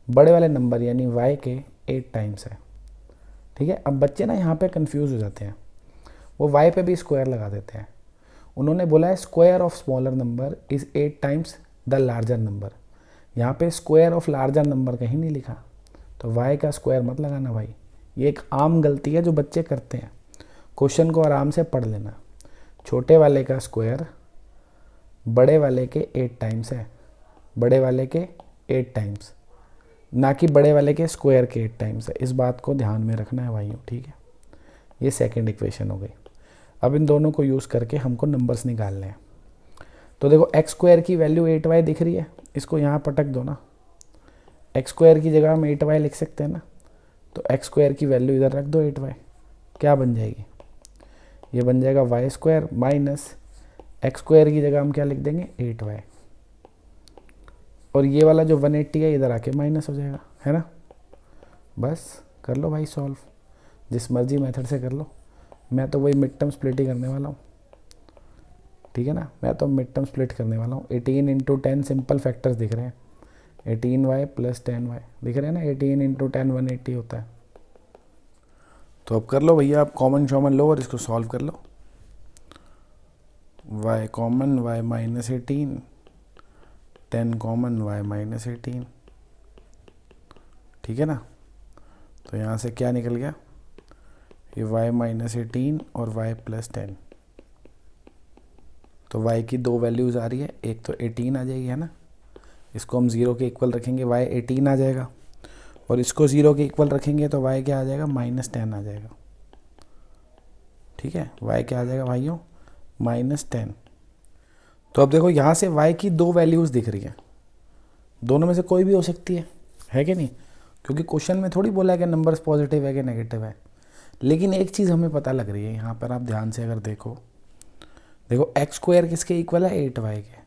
S1: बड़े वाले नंबर यानी y के 8 टाइम्स है, ठीक है। अब बच्चे ना यहाँ पे कंफ्यूज हो जाते हैं, वो y पे भी स्क्वायर लगा देते हैं। उन्होंने बोला है square of smaller number is 8 times the larger number, यहाँ पे स्क्वायर ऑफ लार्जर नंबर कहीं नहीं लिखा, तो y का स्क्वायर मत लगाना भाई। ये एक आम गलती है जो बच्चे करते हैं, क्वेश्चन को आराम से पढ़ लेना। छोटे वाले का स्क्वायर बड़े वाले के 8 टाइम्स है, बड़े वाले के 8 टाइम्स, ना कि बड़े वाले के स्क्वायर के 8 टाइम्स है। इस बात को ध्यान में रखना है भाइयों, ठीक है। ये सेकंड इक्वेशन हो गई। अब इन दोनों को यूज़ करके हमको नंबर्स निकालने हैं। तो देखो x स्क्वायर की वैल्यू 8y दिख रही है, इसको यहाँ पटक दो ना, x स्क्वायर की जगह हम 8y लिख सकते हैं ना, तो x स्क्वायर की वैल्यू इधर रख दो 8y, क्या बन जाएगी, ये बन जाएगा y square minus x square की जगह हम क्या लिख देंगे 8y, और ये वाला जो 180 है इधर आके माइनस हो जाएगा, है ना। बस कर लो भाई सॉल्व, जिस मर्जी मेथड से कर लो, मैं तो वही मिड टर्म स्प्लिट ही करने वाला हूँ, ठीक है ना। मैं तो मिड टर्म स्प्लिट करने वाला हूँ। 18 × 10 सिंपल फैक्टर्स दिख रहे हैं, 18y + 10y दिख रहे हैं ना, 18 × 10 180 होता है। तो अब कर लो भैया, आप कॉमन शॉमन लो और इसको सॉल्व कर लो। y common y - 18, 10 common y - 18, ठीक है ना। तो यहाँ से क्या निकल गया, ये y - 18 और y + 10। तो y की दो वैल्यूज़ आ रही है, एक तो 18 आ जाएगी, है ना, इसको हम 0 के इक्वल रखेंगे, y 18 आ जाएगा, और इसको 0 के इक्वल रखेंगे तो y क्या आ जाएगा, -10 आ जाएगा, ठीक है। y क्या आ जाएगा भाइयों, -10। तो अब देखो यहाँ से y की दो वैल्यूज़ दिख रही है, दोनों में से कोई भी हो सकती है कि नहीं, क्योंकि क्वेश्चन में थोड़ी बोला है कि नंबर्स पॉजिटिव है कि नेगेटिव है। लेकिन एक चीज़ हमें पता लग रही है यहाँ पर, आप ध्यान से अगर देखो x स्क्वायर किसके इक्वल है, 8y के।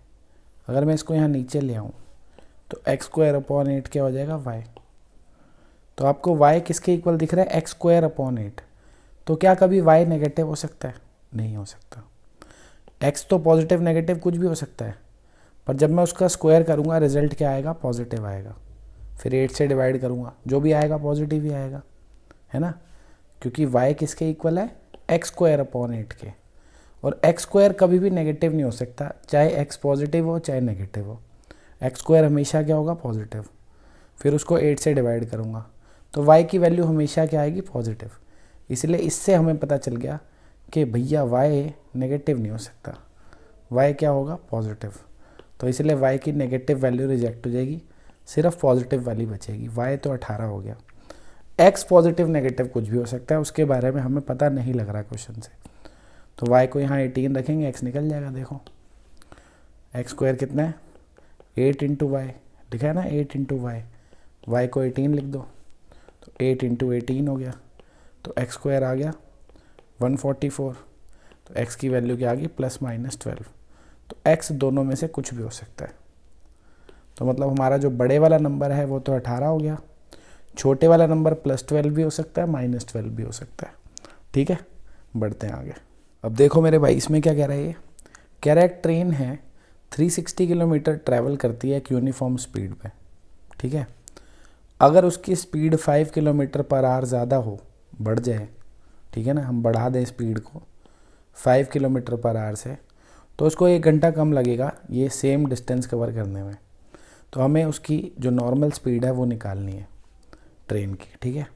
S1: अगर मैं इसको यहाँ नीचे ले आऊँ तो x स्क्वायर अपॉन 8 क्या हो जाएगा, y। तो आपको y किसके इक्वल दिख रहा है, x स्क्वायर अपॉन 8। तो क्या कभी y नेगेटिव हो सकता है, नहीं हो सकता। x तो पॉजिटिव नेगेटिव कुछ भी हो सकता है, पर जब मैं उसका स्क्वायर करूँगा रिजल्ट क्या आएगा, पॉजिटिव आएगा। फिर 8 से डिवाइड करूँगा, जो भी आएगा पॉजिटिव ही आएगा, है ना। क्योंकि y किसके इक्वल है, एक्स स्क्वायर अपॉन 8 के, और एक्स स्क्वायर कभी भी नेगेटिव नहीं हो सकता, चाहे x पॉजिटिव हो चाहे नेगेटिव हो, एक्स स्क्वायर हमेशा क्या होगा, पॉजिटिव। फिर उसको 8 से डिवाइड करूँगा तो y की वैल्यू हमेशा क्या आएगी, पॉजिटिव। इसलिए इससे हमें पता चल गया कि भैया y नेगेटिव नहीं हो सकता, y क्या होगा, पॉजिटिव। तो इसलिए y की नेगेटिव वैल्यू रिजेक्ट हो जाएगी, सिर्फ पॉजिटिव वाली बचेगी। y तो 18 हो गया। x पॉजिटिव नेगेटिव कुछ भी हो सकता है, उसके बारे में हमें पता नहीं लग रहा क्वेश्चन से। तो y को यहाँ 18 रखेंगे, x निकल जाएगा। देखो एक्स स्क्वायर कितना है, 8 इंटू वाई, लिखा है ना 8 इंटू वाई, वाई को 18 लिख दो तो 8 इंटू 18 हो गया, तो एक्स स्क्वायर आ गया 144। तो x की वैल्यू क्या आ गई, +-12। तो x दोनों में से कुछ भी हो सकता है। तो मतलब हमारा जो बड़े वाला नंबर है वो तो 18 हो गया, छोटे वाला नंबर +12 भी हो सकता है, -12 भी हो सकता है। ठीक है, बढ़ते हैं आगे। अब देखो मेरे भाई, इसमें क्या कह रहा है ये, कह रहा है ट्रेन है 360 किलोमीटर ट्रैवल करती है एक यूनिफॉर्म स्पीड पे। ठीक है, अगर उसकी स्पीड 5 किलोमीटर पर आवर ज़्यादा हो, बढ़ जाए, ठीक है ना, हम बढ़ा दें स्पीड को 5 किलोमीटर पर आवर से, तो उसको 1 घंटा कम लगेगा ये सेम डिस्टेंस कवर करने में। तो हमें उसकी जो नॉर्मल स्पीड है वो निकालनी है ट्रेन की। ठीक है,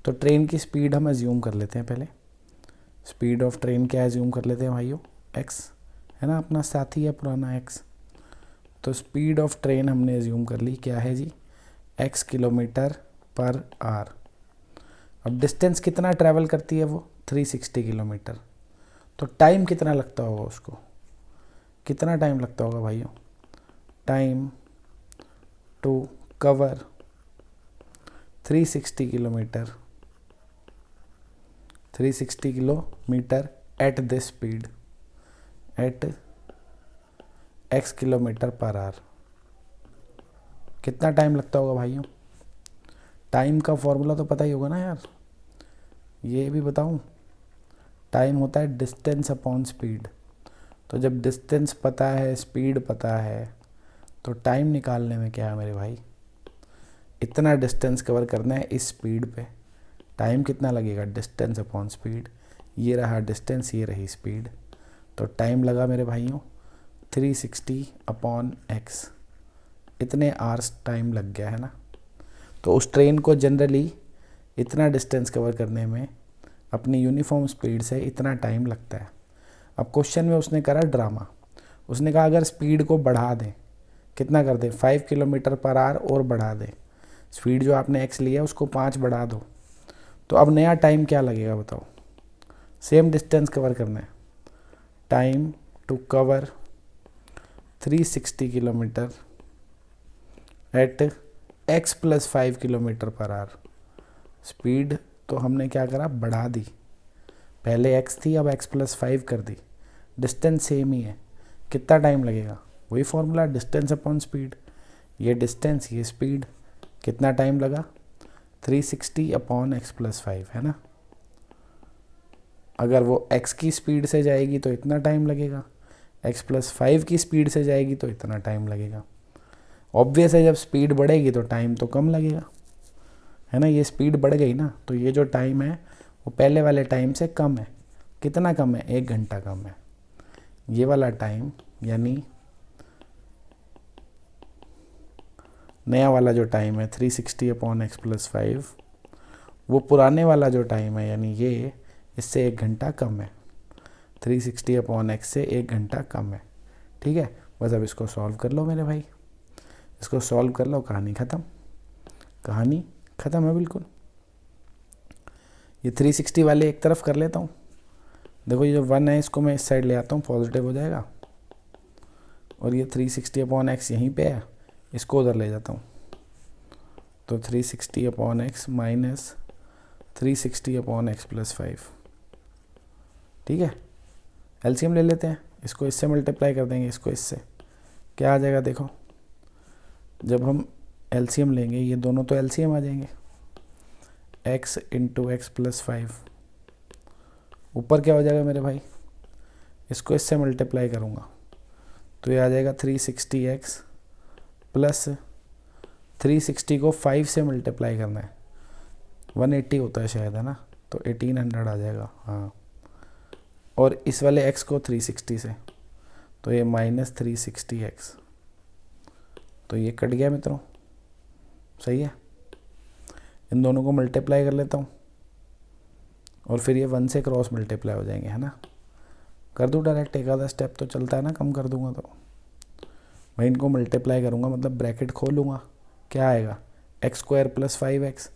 S1: तो ट्रेन की स्पीड हम एज्यूम कर लेते हैं, पहले स्पीड ऑफ ट्रेन क्या एज्यूम कर लेते हैं भाइयों, x है ना, अपना साथी है पुराना x। तो स्पीड ऑफ ट्रेन हमने एज्यूम कर ली, क्या है जी, x किलोमीटर पर आवर। अब डिस्टेंस कितना ट्रैवल करती है वो, 360 किलोमीटर। तो टाइम कितना लगता होगा उसको, कितना टाइम लगता होगा भाइयों, time to cover 360 kilometre, 360 kilometre at this speed, at x kilometre per hour. कितना टाइम लगता होगा भाइयों, टाइम का फॉर्मूला तो पता ही होगा ना यार, ये भी बताऊं, टाइम होता है डिस्टेंस अपॉन स्पीड। तो जब डिस्टेंस पता है, स्पीड पता है, तो टाइम निकालने में क्या है मेरे भाई, इतना डिस्टेंस कवर करना है इस स्पीड पे, टाइम कितना लगेगा, डिस्टेंस अपॉन स्पीड। ये रहा डिस्टेंस, ये रही स्पीड, तो टाइम लगा मेरे भाइयों 360 अपॉन x, इतने आवर्स टाइम लग गया है ना। तो उस ट्रेन को जनरली इतना डिस्टेंस कवर करने में अपनी यूनिफॉर्म स्पीड से इतना टाइम लगता है। अब क्वेश्चन में उसने करा ड्रामा, उसने कहा अगर स्पीड को बढ़ा दें, कितना कर दें, 5 किलोमीटर पर आवर और बढ़ा दें, स्पीड जो आपने x लिया उसको 5 बढ़ा दो, तो अब नया टाइम क्या लगेगा बताओ, सेम डिस्टेंस कवर करना है, time to cover 360 kilometre at x + 5 kilometre per hour. Speed तो हमने क्या करा, बढ़ा दी, पहले x थी अब x + 5 कर दी, डिस्टेंस सेम ही है, कितना टाइम लगेगा, वही फॉर्मूला डिस्टेंस अपॉन स्पीड, ये डिस्टेंस ये स्पीड, कितना टाइम लगा, 360 अपॉन x + 5 है ना। अगर वो x की स्पीड से जाएगी तो इतना टाइम लगेगा, x + 5 की स्पीड से जाएगी तो इतना टाइम लगेगा। ऑब्वियस है जब स्पीड बढ़ेगी तो टाइम तो कम लगेगा, है ना, ये स्पीड बढ़ गई ना, तो ये जो टाइम है वो पहले वाले टाइम से कम है, कितना कम है, 1 घंटा कम है। ये वाला टाइम यानी नया वाला जो टाइम है 360 अपॉन x + 5, वो पुराने वाला जो टाइम है यानी ये, इससे 1 घंटा कम है, 360 अपॉन x से 1 घंटा कम है। ठीक है, बस अब इसको सॉल्व कर लो मेरे भाई, इसको सॉल्व कर लो, कहानी ख़त्म, कहानी ख़त्म है बिल्कुल। ये 360 वाले एक तरफ कर लेता हूँ, देखो ये जो 1 है इसको मैं इस साइड ले आता हूँ, पॉजिटिव हो जाएगा, और ये 360 अपॉन x यहीं पे है, इसको उधर ले जाता हूँ, तो 360 upon x minus 360 upon x + 5। ठीक है, एलसीएम ले लेते हैं, इसको इससे मल्टीप्लाई कर देंगे, इसको इससे, क्या आ जाएगा देखो, जब हम एलसीएम लेंगे ये दोनों तो एलसीएम आ जाएंगे, x × x + 5, ऊपर क्या हो जाएगा मेरे भाई, इसको इससे मल्टीप्लाई करूँगा तो ये आ जाएगा 360x प्लस 360 को 5 से मल्टीप्लाई करना है, 180 होता है शायद, है ना, तो 1800 आ जाएगा, हाँ। और इस वाले x को 360 से, तो ये -360x, तो ये कट गया मित्रों, सही है। इन दोनों को मल्टीप्लाई कर लेता हूँ और फिर ये 1 से क्रॉस मल्टीप्लाई हो जाएंगे, है ना। कर दूँ डायरेक्ट, एक आधा स्टेप तो चलता है ना, कम कर दूंगा तो। मैं इनको मल्टीप्लाई करूँगा, मतलब ब्रैकेट खोलूँगा, क्या आएगा x² + 5x,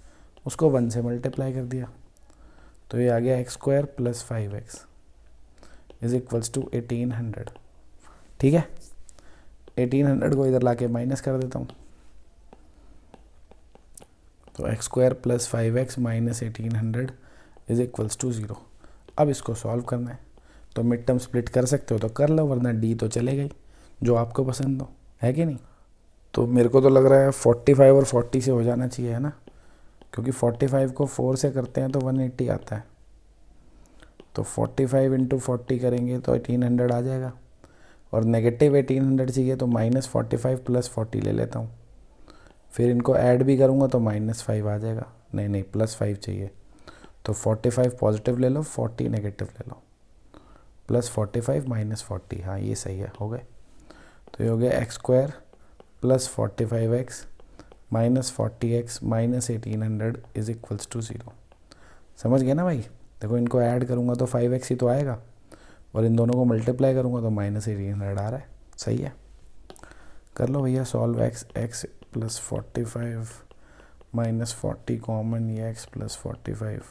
S1: उसको 1 से मल्टीप्लाई कर दिया, तो ये आ गया x² + 5x = 1800। ठीक है, 1800 को इधर लाके माइनस कर देता हूँ, तो x² + 5x - 1800 = 0। अब इसको सॉल्व करना है, तो मिड टर्म स्प्लिट कर सकते हो तो कर लो, वरना डी तो चले गई, जो आपको पसंद हो, है कि नहीं। तो मेरे को तो लग रहा है 45 और 40 से हो जाना चाहिए, है ना, क्योंकि 45 को 4 से करते हैं तो 180 आता है, तो 45 × 40 करेंगे तो 1800 आ जाएगा, और नेगेटिव 1800 चाहिए तो -45 + 40 ले लेता हूँ, फिर इनको ऐड भी करूँगा तो -5 आ जाएगा, नहीं +5 चाहिए, तो 45 पॉजिटिव ले लो, 40 नेगेटिव ले लो, +45 - 40, हाँ ये सही है, हो गए। तो ये हो गया x² + 45x - 40x - 1800 = 0। समझ गए ना भाई। देखो इनको ऐड करूँगा तो 5x ही तो आएगा, और इन दोनों को मल्टीप्लाई करूँगा तो -1800 आ रहा है, सही है। कर लो भैया सॉल्व। x + 45 - 40 कॉमन, ये x + 45,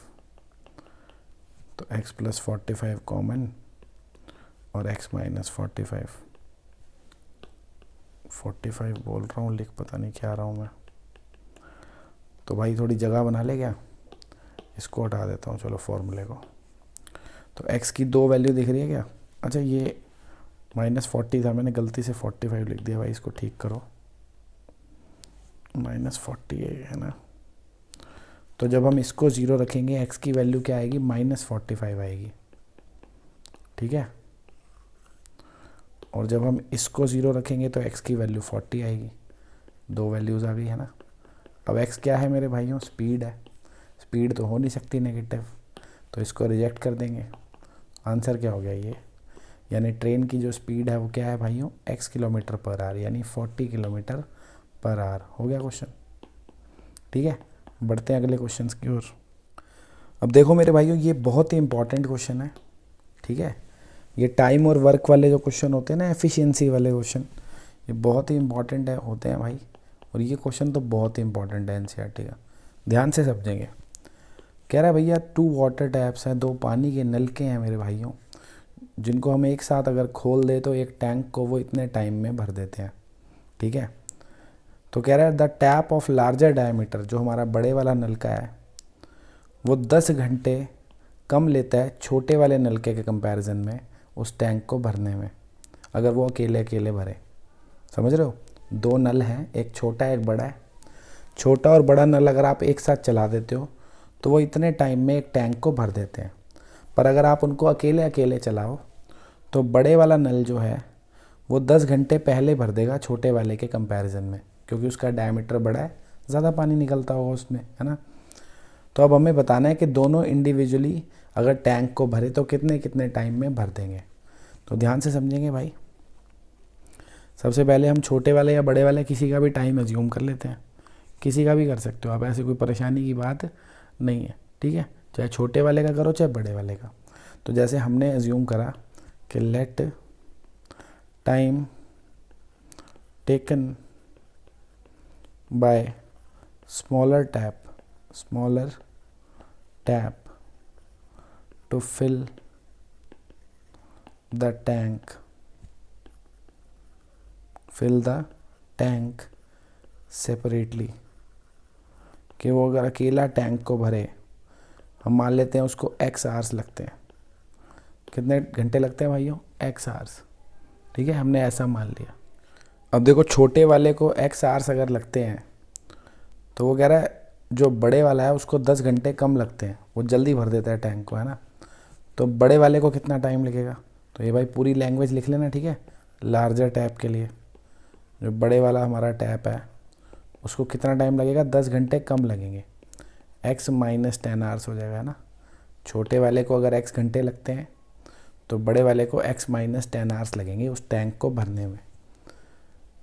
S1: तो x + 45 कॉमन और x - 45 बोल रहा हूँ, लिख पता नहीं क्या रहा हूँ मैं। तो भाई थोड़ी जगह बना ले क्या, इसको हटा देता हूँ, चलो फॉर्मूले को। तो x की 2 वैल्यू दिख रही है क्या, अच्छा ये -40 था, मैंने गलती से 45 लिख दिया भाई, इसको ठीक करो, -40 है ना। तो जब हम इसको 0 रखेंगे x की वैल्यू क्या आएगी, -45 आएगी, ठीक है। और जब हम इसको 0 रखेंगे तो x की वैल्यू 40 आएगी, 2 वैल्यूज़ आ गई, है ना। अब x क्या है मेरे भाइयों, स्पीड है, स्पीड तो हो नहीं सकती नेगेटिव, तो इसको रिजेक्ट कर देंगे। आंसर क्या हो गया ये, यानी ट्रेन की जो स्पीड है वो क्या है भाइयों, x km/h, यानी 40 km/h। हो गया क्वेश्चन, ठीक है। बढ़ते हैं अगले क्वेश्चन की ओर। अब देखो मेरे भाइयों, ये बहुत ही इंपॉर्टेंट क्वेश्चन है, ठीक है। ये टाइम और वर्क वाले जो क्वेश्चन होते हैं ना, एफिशिएंसी वाले क्वेश्चन, ये बहुत ही इंपॉर्टेंट है होते हैं भाई, और ये क्वेश्चन तो बहुत ही इंपॉर्टेंट है एनसीईआरटी का, ध्यान से समझेंगे। कह रहा है भैया 2 वाटर टैप्स हैं, 2 पानी के नलके हैं मेरे भाइयों, जिनको हम एक साथ अगर खोल दे तो एक टैंक को वो इतने टाइम में भर देते हैं, ठीक है। तो कह रहा है the tap of larger diameter, जो हमारा बड़े वाला नलका है वो 10 घंटे कम लेता है छोटे वाले नलके के कंपैरिजन में उस टैंक को भरने में, अगर वो अकेले अकेले भरे। समझ रहे हो, 2 नल हैं, एक छोटा है एक बड़ा है। छोटा और बड़ा नल अगर आप एक साथ चला देते हो तो वो इतने टाइम में एक टैंक को भर देते हैं, पर अगर आप उनको अकेले अकेले चलाओ तो बड़े वाला नल जो है वो 10 घंटे पहले भर देगा छोटे वाले के कंपैरिजन में, क्योंकि उसका डायमीटर बड़ा है, ज़्यादा पानी निकलता होगा उसमें, है ना। तो अब हमें बताना है कि दोनों इंडिविजुअली अगर टैंक को भरे तो कितने कितने टाइम में भर देंगे। तो ध्यान से समझेंगे भाई। सबसे पहले हम छोटे वाले या बड़े वाले किसी का भी टाइम एज्यूम कर लेते हैं, किसी का भी कर सकते हो आप, ऐसे कोई परेशानी की बात नहीं है, ठीक है। चाहे छोटे वाले का करो चाहे बड़े वाले का। तो जैसे हमने एज्यूम करा कि let time taken by smaller tap to fill the tank separately, कि वो अगर अकेला टैंक को भरे, हम मान लेते हैं उसको x आवर्स लगते हैं। कितने घंटे लगते हैं भाइयों, x आवर्स, ठीक है, हमने ऐसा मान लिया। अब देखो छोटे वाले को x आवर्स अगर लगते हैं तो वो कह रहा है जो बड़े वाला है उसको 10 घंटे कम लगते हैं, वो जल्दी भर देता है टैंक को, है ना। तो बड़े वाले को कितना टाइम लगेगा, तो ये भाई पूरी लैंग्वेज लिख लेना, ठीक है। लार्जर टैप के लिए जो बड़े वाला हमारा टैप है उसको कितना टाइम लगेगा, 10 घंटे कम लगेंगे, x - 10 आवर्स हो जाएगा, है ना। छोटे वाले को अगर x घंटे लगते हैं तो बड़े वाले को x माइनस 10 आवर्स लगेंगे उस टैंक को भरने में।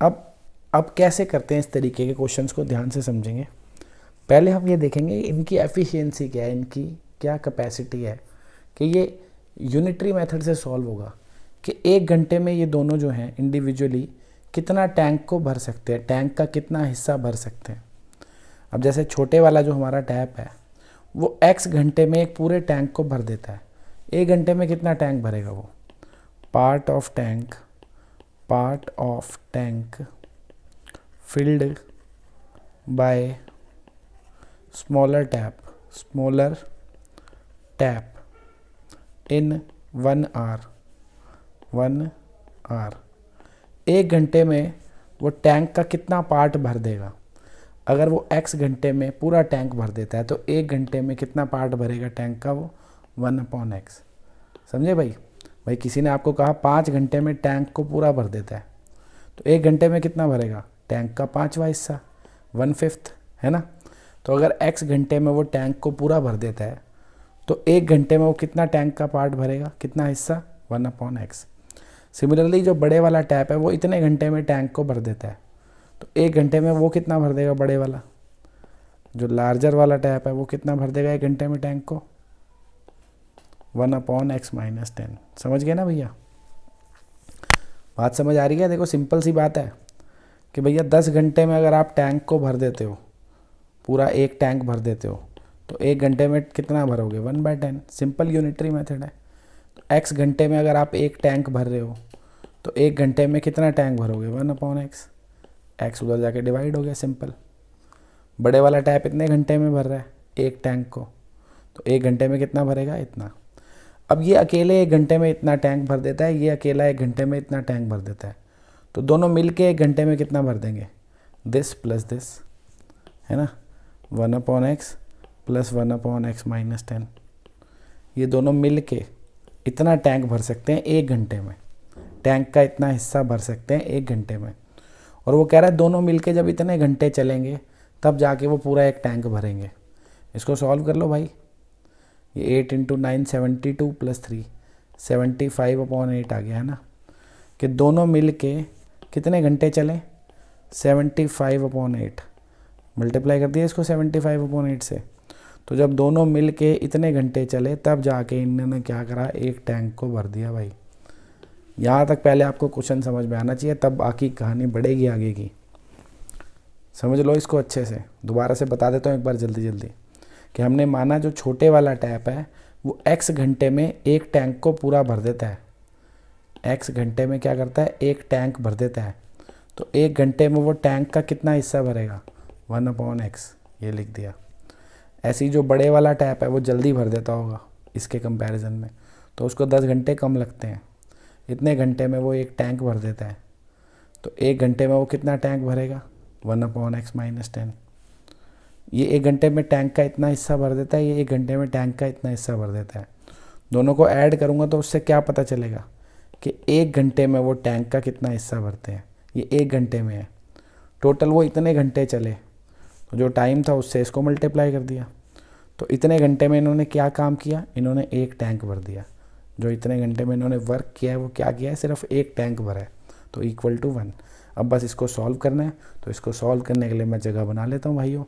S1: अब कैसे करते हैं इस तरीके के क्वेश्चंस को, ध्यान से समझेंगे। पहले हम ये देखेंगे इनकी एफिशिएंसी क्या है, इनकी क्या कैपेसिटी है कि ये यूनिटरी मेथड से सॉल्व होगा कि 1 घंटे में ये दोनों जो हैं इंडिविजुअली कितना टैंक को भर सकते हैं, टैंक का कितना हिस्सा भर सकते हैं। अब जैसे छोटे वाला जो हमारा टैप है वो x घंटे में एक पूरे टैंक को भर देता है। 1 घंटे में कितना टैंक भरेगा वो? Part of tank filled by smaller tap in 1 hour. 1 घंटे में वो टैंक का कितना पार्ट भर देगा? अगर वो x घंटे में पूरा टैंक भर देता है तो 1 घंटे में कितना पार्ट भरेगा टैंक का? वो 1/x। समझे भाई किसी ने आपको कहा 5 घंटे में टैंक को पूरा भर देता है तो 1 घंटे में कितना भरेगा? टैंक का 5वां हिस्सा, 1/5, है ना। तो अगर x घंटे में वो टैंक को पूरा भर देता है तो 1 घंटे में वो कितना टैंक का पार्ट भरेगा, कितना हिस्सा? 1/x। सिमिलरली जो बड़े वाला टैप है वो इतने घंटे में टैंक को भर देता है तो 1 घंटे में वो कितना भर देगा? बड़े वाला जो लार्जर वाला टैप है वो कितना भर देगा 1 घंटे में टैंक को? 1/x minus 10। समझ गए ना भैया? बात समझ आ रही है? देखो सिंपल सी बात है कि भैया 10 घंटे में अगर आप टैंक को भर देते हो, पूरा एक टैंक भर देते हो तो 1 घंटे में कितना भरोगे? 1/10। सिंपल यूनिटरी मेथड है। तो x घंटे में अगर आप एक टैंक भर रहे हो तो 1 घंटे में कितना टैंक भरोगे? 1/x। x उधर जाके डिवाइड हो गया, सिंपल। बड़े वाला टैप इतने घंटे में भर रहा है एक टैंक को तो 1 घंटे में कितना भरेगा? इतना। अब ये अकेले 1 घंटे में इतना टैंक भर देता है, ये अकेला 1 घंटे में इतना टैंक भर देता है, तो दोनों मिलके 1 घंटे में कितना भर देंगे? दिस प्लस दिस, है ना। 1/x प्लस 1/x माइनस 10, ये दोनों मिल के इतना टैंक भर सकते हैं 1 घंटे में। टैंक का इतना हिस्सा भर सकते हैं 1 घंटे में। और वो कह रहा है दोनों मिलके जब इतने घंटे चलेंगे तब जाके वो पूरा एक टैंक भरेंगे। इसको सॉल्व कर लो भाई। ये 8 × 9 72 + 3 75/8 आ गया, है ना। कि दोनों मिल के कितने घंटे चले? 75/8। मल्टीप्लाई कर दिया इसको 75/8 से। तो जब दोनों मिल के इतने घंटे चले तब जाके इन्होंने क्या करा? एक टैंक को भर दिया भाई। यहाँ तक पहले आपको क्वेश्चन समझ में आना चाहिए, तब बाकी कहानी बढ़ेगी आगे की। समझ लो इसको अच्छे से। दोबारा से बता देता हूँ एक बार जल्दी कि हमने माना जो छोटे वाला टैप है वो x घंटे में एक टैंक को पूरा भर देता है। x घंटे में क्या करता है? एक टैंक भर देता है। तो 1 घंटे में वो टैंक का कितना हिस्सा भरेगा? 1/x, ये लिख दिया। ऐसे ही जो बड़े वाला टैप है वो जल्दी भर देता होगा इसके कंपैरिजन में, तो उसको 10 घंटे कम लगते हैं। इतने घंटे में वो एक टैंक भर देता है तो 1 घंटे में वो कितना टैंक भरेगा? 1/x minus 10। ये 1 घंटे में टैंक का इतना हिस्सा भर देता है, ये 1 घंटे में टैंक का इतना हिस्सा भर देता है। दोनों को ऐड करूँगा तो उससे क्या पता चलेगा कि 1 घंटे में वो टैंक का कितना हिस्सा भरते हैं। ये 1 घंटे में है, टोटल वो इतने घंटे चले तो जो टाइम था उससे इसको मल्टीप्लाई कर दिया। तो इतने घंटे में इन्होंने क्या काम किया? इन्होंने एक टैंक भर दिया। जो इतने घंटे में इन्होंने वर्क किया है वो क्या किया है? सिर्फ एक टैंक भरा है, तो = 1। अब बस इसको सॉल्व करना है। तो इसको सॉल्व करने के लिए मैं जगह बना लेता हूँ भाइयों।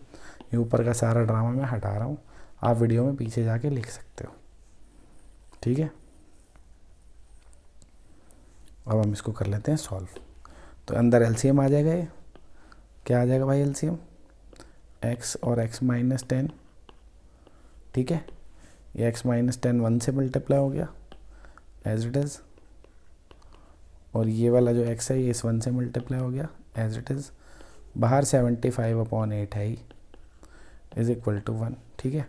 S1: ये ऊपर का सारा ड्रामा मैं हटा रहा हूँ, आप वीडियो में पीछे जाके लिख सकते हो, ठीक है। अब हम इसको कर लेते हैं सॉल्व। तो अंदर LCM आ जाएगा। ये क्या आ जाएगा भाई? LCM x और x माइनस 10, ठीक है। ये x माइनस 10 1 से मल्टीप्लाई हो गया एज इट इज़, और ये वाला जो x है ये इस 1 से मल्टीप्लाई हो गया एज इट इज़। बाहर 75/8 है ही, = 1, ठीक है।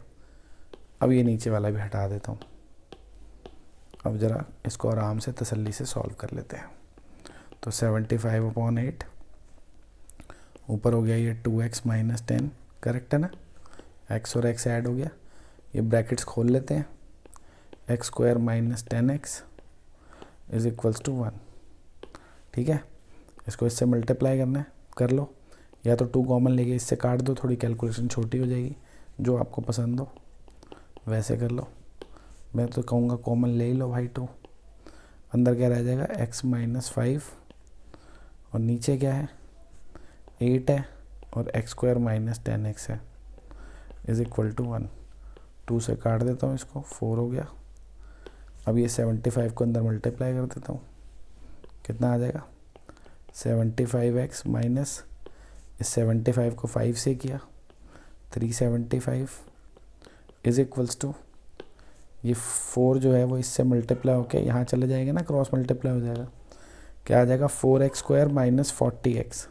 S1: अब ये नीचे वाला भी हटा देता हूँ। अब ज़रा इसको आराम से तसल्ली से सॉल्व कर लेते हैं। तो 75/8 ऊपर हो गया ये 2x माइनस 10, करेक्ट है ना। x और x ऐड हो गया, ये ब्रैकेट्स खोल लेते हैं। x² माइनस 10x = 1, ठीक है। इसको इससे मल्टीप्लाई करना है, कर लो, या तो 2 कॉमन लेके इससे काट दो, थोड़ी कैलकुलेशन छोटी हो जाएगी। जो आपको पसंद हो वैसे कर लो। मैं तो कहूँगा कॉमन ले ही लो भाई 2, अंदर क्या रह जाएगा x माइनस 5 और नीचे क्या है 8 है और x स्क्वायर माइनस 10x है इज इक्वल टू 1। 2 से काट देता हूँ इसको, 4 हो गया। अब ये 75 को अंदर मल्टीप्लाई कर देता हूँ, कितना आ जाएगा 75x माइनस इस 75 को 5 से किया 375 इज इक्वल्स टू ये 4 जो है वो इससे मल्टीप्लाई होकर यहाँ चले जाएंगे ना, क्रॉस मल्टीप्लाई हो जाएगा, क्या आ जाएगा 4x स्क्वायर माइनस 40x।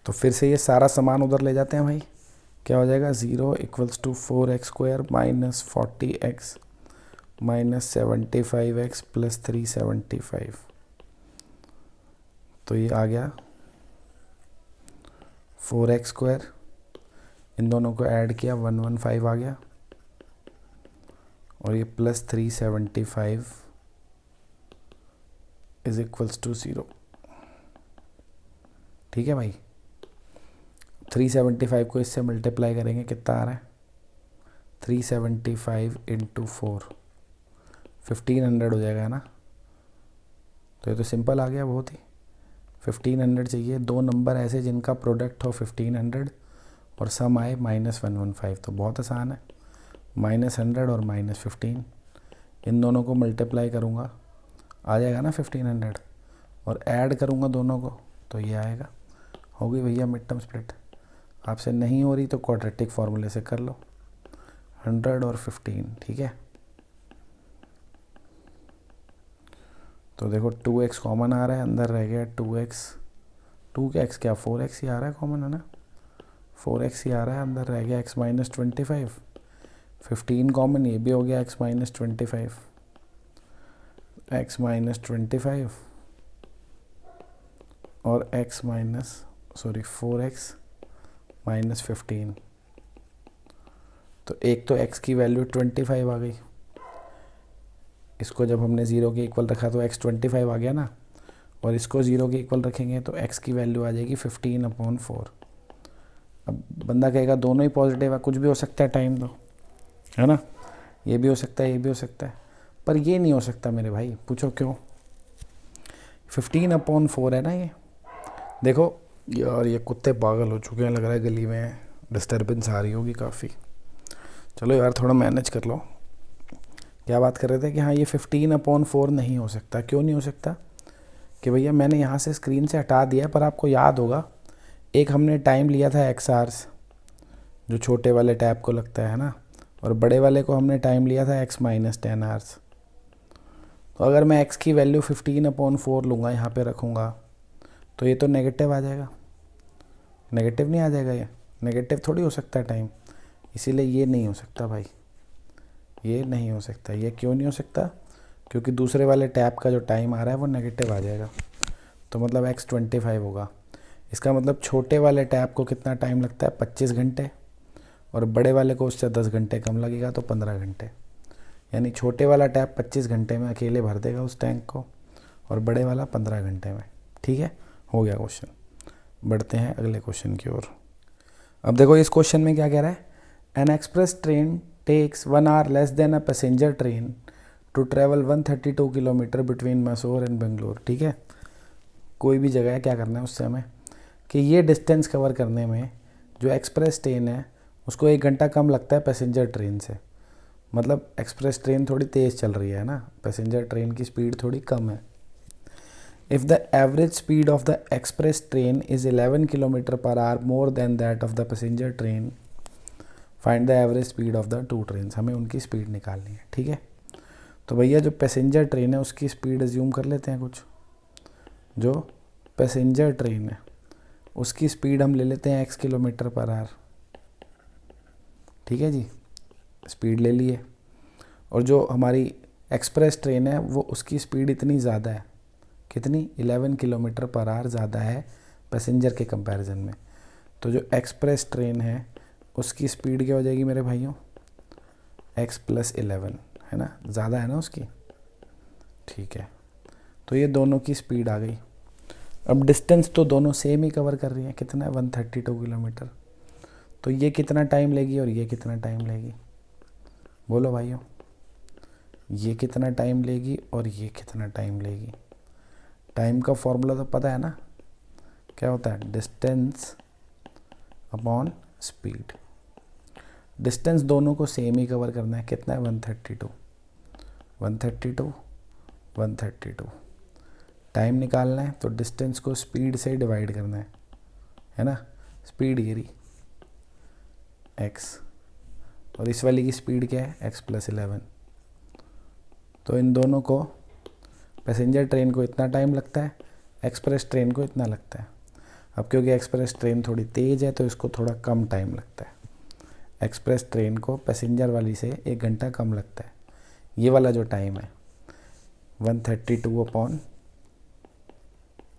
S1: तो फिर से ये सारा सामान उधर ले जाते हैं भाई, क्या हो जाएगा 0 equals to 4x square minus 40x minus 75x plus 375। तो ये आ गया 4x स्क्वायर, इन दोनों को ऐड किया 115 आ गया और ये प्लस 375 इज इक्वल्स टू 0। ठीक है भाई, 375 को इससे मल्टीप्लाई करेंगे, कितना आ रहा है 375 इंटू 4 1500 हो जाएगा ना। तो ये तो सिंपल आ गया बहुत ही, 1500 चाहिए। दो नंबर ऐसे जिनका प्रोडक्ट हो 1500 और सम आए -115, तो बहुत आसान है। -100 और -15 इन दोनों को मल्टीप्लाई करूँगा, आ जाएगा ना 1500 और ऐड करूँगा दोनों को तो ये आएगा। हो गई भैया मिड टर्म स्प्लिट। आपसे नहीं हो रही तो क्वाड्रेटिक फार्मूले से कर लो, 100 और 15। ठीक है, तो देखो 2x कॉमन आ रहा है, अंदर रह गया 2x, 2 क्या x क्या 4x ही आ रहा है कॉमन, है ना 4x ही आ रहा है, अंदर रह गया x माइनस 25, 15 कॉमन, ये भी हो गया x माइनस 25, x माइनस 25 और x माइनस 4x माइनस 15। तो एक तो x की वैल्यू 25 आ गई, इसको जब हमने 0 के इक्वल रखा तो x 25 आ गया ना, और इसको 0 के इक्वल रखेंगे तो x की वैल्यू आ जाएगी 15/4। अब बंदा कहेगा दोनों ही पॉजिटिव है, कुछ भी हो सकता है टाइम तो, है ना, ये भी हो सकता है ये भी हो सकता है, पर ये नहीं हो सकता मेरे भाई। पूछो क्यों, 15/4 है ना ये। देखो यार ये कुत्ते पागल हो चुके हैं, लग रहा है गली में डिस्टर्बेंस आ रही होगी काफ़ी। चलो यार थोड़ा मैनेज कर लो। क्या बात कर रहे थे कि हाँ ये 15/4 नहीं हो सकता। क्यों नहीं हो सकता कि भैया मैंने यहाँ से स्क्रीन से हटा दिया, पर आपको याद होगा एक हमने टाइम लिया था x आवर्स, जो छोटे वाले टैब को लगता है ना, और बड़े वाले को हमने टाइम लिया था x माइनस 10 आवर्स। तो अगर मैं x की वैल्यू 15/4 लूँगा, यहाँ पे रखूँगा, तो ये तो नेगेटिव आ जाएगा, नेगेटिव नहीं आ जाएगा, ये नेगेटिव थोड़ी हो सकता है टाइम, इसीलिए ये नहीं हो सकता भाई, ये नहीं हो सकता। ये क्यों नहीं हो सकता, क्योंकि दूसरे वाले टैब का जो टाइम आ रहा है वो नेगेटिव आ जाएगा, तो मतलब x 25 होगा। इसका मतलब छोटे वाले टैब को कितना टाइम लगता है 25 घंटे, और बड़े वाले को उससे 10 घंटे कम लगेगा तो 15 घंटे। यानी छोटे वाला टैब 25 घंटे में अकेले भर देगा उस टैंक को, और बड़े वाला 15 घंटे में। ठीक है, हो गया क्वेश्चन। बढ़ते हैं अगले क्वेश्चन की ओर। अब देखो इस क्वेश्चन में क्या कह रहा है, an express train takes 1 hour less than a passenger train to travel 132 kilometre between Mysore and Bangalore. ठीक है, कोई भी जगह है, क्या करना है उससे हमें कि ये डिस्टेंस कवर करने में जो एक्सप्रेस ट्रेन है उसको 1 घंटा कम लगता है पैसेंजर ट्रेन से। मतलब एक्सप्रेस ट्रेन थोड़ी तेज़ चल रही है ना, पैसेंजर ट्रेन की स्पीड थोड़ी कम है। If the average speed of the express train is 11 km/h more than that of the passenger train, find the average speed of the two trains। हमें उनकी स्पीड निकालनी है। ठीक है, तो भैया जो पैसेंजर ट्रेन है उसकी स्पीड अज्यूम कर लेते हैं कुछ। जो पैसेंजर ट्रेन है उसकी स्पीड हम ले लेते हैं x km/h। ठीक है जी, स्पीड ले लिए। और जो हमारी एक्सप्रेस ट्रेन है वो उसकी स्पीड इतनी ज़्यादा है, कितनी 11 km/h ज़्यादा है पैसेंजर के कंपैरिजन में। तो जो एक्सप्रेस ट्रेन है उसकी स्पीड क्या हो जाएगी मेरे भाइयों, x + 11, है ना, ज़्यादा है ना उसकी। ठीक है, तो ये दोनों की स्पीड आ गई। अब डिस्टेंस तो दोनों सेम ही कवर कर रही है, कितना है 132 किलोमीटर। तो ये कितना टाइम लेगी और ये कितना टाइम लेगी, बोलो भाइयों। ये कितना टाइम लेगी और ये कितना टाइम लेगी। टाइम का फॉर्मूला तो पता है ना, क्या होता है, डिस्टेंस अपॉन स्पीड। डिस्टेंस दोनों को सेम ही कवर करना है, कितना है 132, 132, 132। टाइम निकालना है तो डिस्टेंस को स्पीड से डिवाइड करना है ना। स्पीड गिरी x, और इस वाली की स्पीड क्या है x + 11। तो इन दोनों को, पैसेंजर ट्रेन को इतना टाइम लगता है, एक्सप्रेस ट्रेन को इतना लगता है। अब क्योंकि एक्सप्रेस ट्रेन थोड़ी तेज़ है तो इसको थोड़ा कम टाइम लगता है। एक्सप्रेस ट्रेन को पैसेंजर वाली से 1 घंटा कम लगता है। ये वाला जो टाइम है 132 अपॉन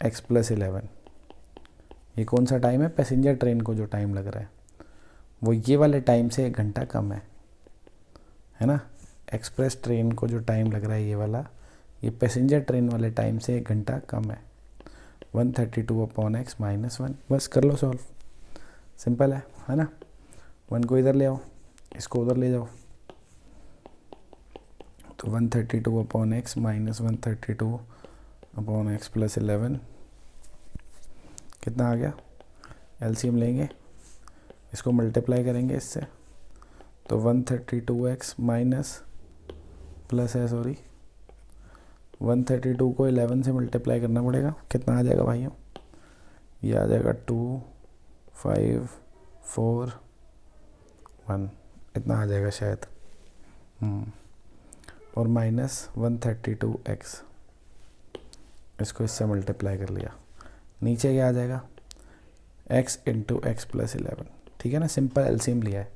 S1: x + 11, ये कौन सा टाइम है, पैसेंजर ट्रेन को जो टाइम लग रहा है वो ये वाले टाइम से 1 घंटा कम है ना। एक्सप्रेस ट्रेन को जो टाइम लग रहा है ये वाला, ये पैसेंजर ट्रेन वाले टाइम से 1 घंटा कम है। 132 अपॉन x - 1, बस कर लो सॉल्व, सिंपल है ना। 1 को इधर ले आओ, इसको उधर ले जाओ, तो 132 अपॉन x - 132 अपॉन x + 11 कितना आ गया। एलसीएम लेंगे, इसको मल्टीप्लाई करेंगे इससे, तो 132x माइनस प्लस है, सॉरी 132 को 11 से मल्टीप्लाई करना पड़ेगा। कितना आ जाएगा भाइयों, ये आ जाएगा 2, 5, 4, 1, इतना आ जाएगा शायद। और माइनस 132x, इसको इससे मल्टीप्लाई कर लिया, नीचे क्या आ जाएगा x × x + 11। ठीक है ना, सिंपल एलसीएम लिया है,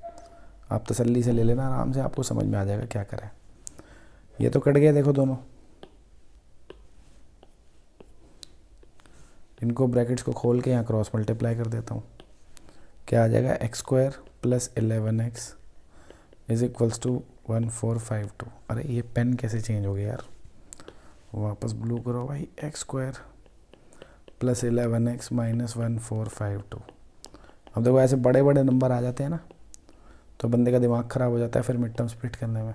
S1: आप तसल्ली से ले लेना आराम से, आपको समझ में आ जाएगा क्या करें। ये तो कट गया देखो दोनों, इनको ब्रैकेट्स को खोल के यहाँ क्रॉस मल्टीप्लाई कर देता हूँ। क्या आ जाएगा x² + 11x = 1452। अरे ये पेन कैसे चेंज हो गया यार, वापस ब्लू करो भाई। x² + 11x - 1452। अब देखो ऐसे बड़े बड़े नंबर आ जाते हैं ना तो बंदे का दिमाग ख़राब हो जाता है फिर मिड टर्म स्प्लिट करने में।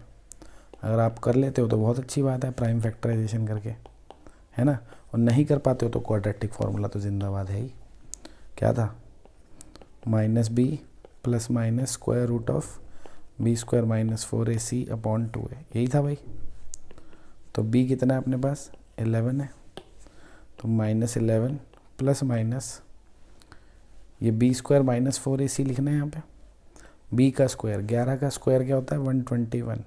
S1: अगर आप कर लेते हो तो बहुत अच्छी बात है, प्राइम फैक्टराइजेशन करके, है ना। और नहीं कर पाते हो तो क्वाड्रेटिक फार्मूला तो जिंदाबाद है ही। क्या था, -b ± √(b² - 4ac upon 2a), यही था भाई। तो b कितना है अपने पास, 11 है, तो -11 प्लस माइनस ये b² - 4ac लिखना है यहाँ पे। b का स्क्वायर, 11 का स्क्वायर क्या होता है 121,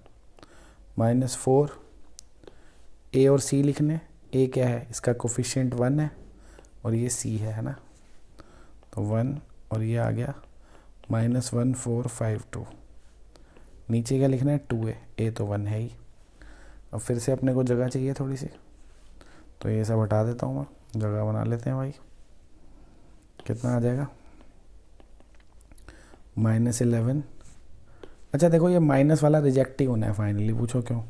S1: -4 a और c लिखने। a क्या है, इसका कोफिशिएंट 1 है और ये c है ना, तो 1 और ये आ गया -1452। नीचे क्या लिखना है 2a, a तो 1 है ही। अब फिर से अपने को जगह चाहिए थोड़ी सी, तो ये सब हटा देता हूँ मैं, जगह बना लेते हैं भाई। कितना आ जाएगा -11। अच्छा देखो ये माइनस वाला रिजेक्ट ही होना है फाइनली, पूछो क्यों।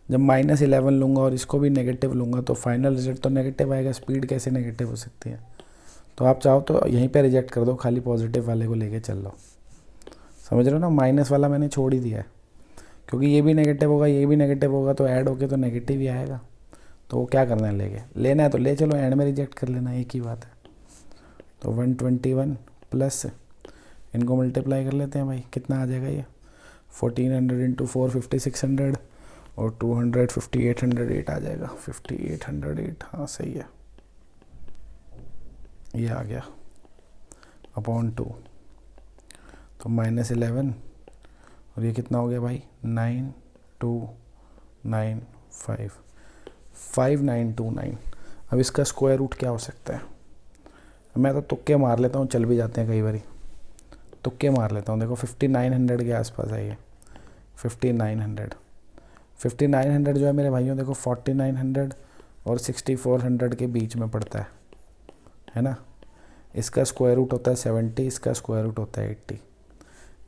S1: जब -11 लूँगा और इसको भी नेगेटिव लूँगा तो फाइनल रिजल्ट तो नेगेटिव आएगा, स्पीड कैसे नेगेटिव हो सकती है। तो आप चाहो तो यहीं पे रिजेक्ट कर दो, खाली पॉजिटिव वाले को लेके चल लो, समझ रहे हो ना। माइनस वाला मैंने छोड़ ही दिया है क्योंकि ये भी नेगेटिव होगा, ये भी नेगेटिव होगा, तो ऐड होके तो नेगेटिव ही आएगा। तो वो क्या करना है, लेना है तो ले चलो, एंड में रिजेक्ट कर लेना, एक ही बात है। तो 121 प्लस इनको मल्टीप्लाई कर लेते हैं भाई, कितना आ जाएगा ये 1400 × 4 5600 और 200 5808 आ जाएगा, 5808, हाँ सही है, ये आ गया अपॉन 2। तो -11 और ये कितना हो गया भाई 9295, 5929। अब इसका स्क्वायर रूट क्या हो सकता है, मैं तो तुक्के मार लेता हूँ, चल भी जाते हैं कई बारी, तुक्के मार लेता हूँ। देखो 5900 के आसपास है ये, 5900 जो है मेरे भाइयों, देखो 4900 और 6400 के बीच में पड़ता है ना। इसका स्क्वायर रूट होता है 70, इसका स्क्वायर रूट होता है 80,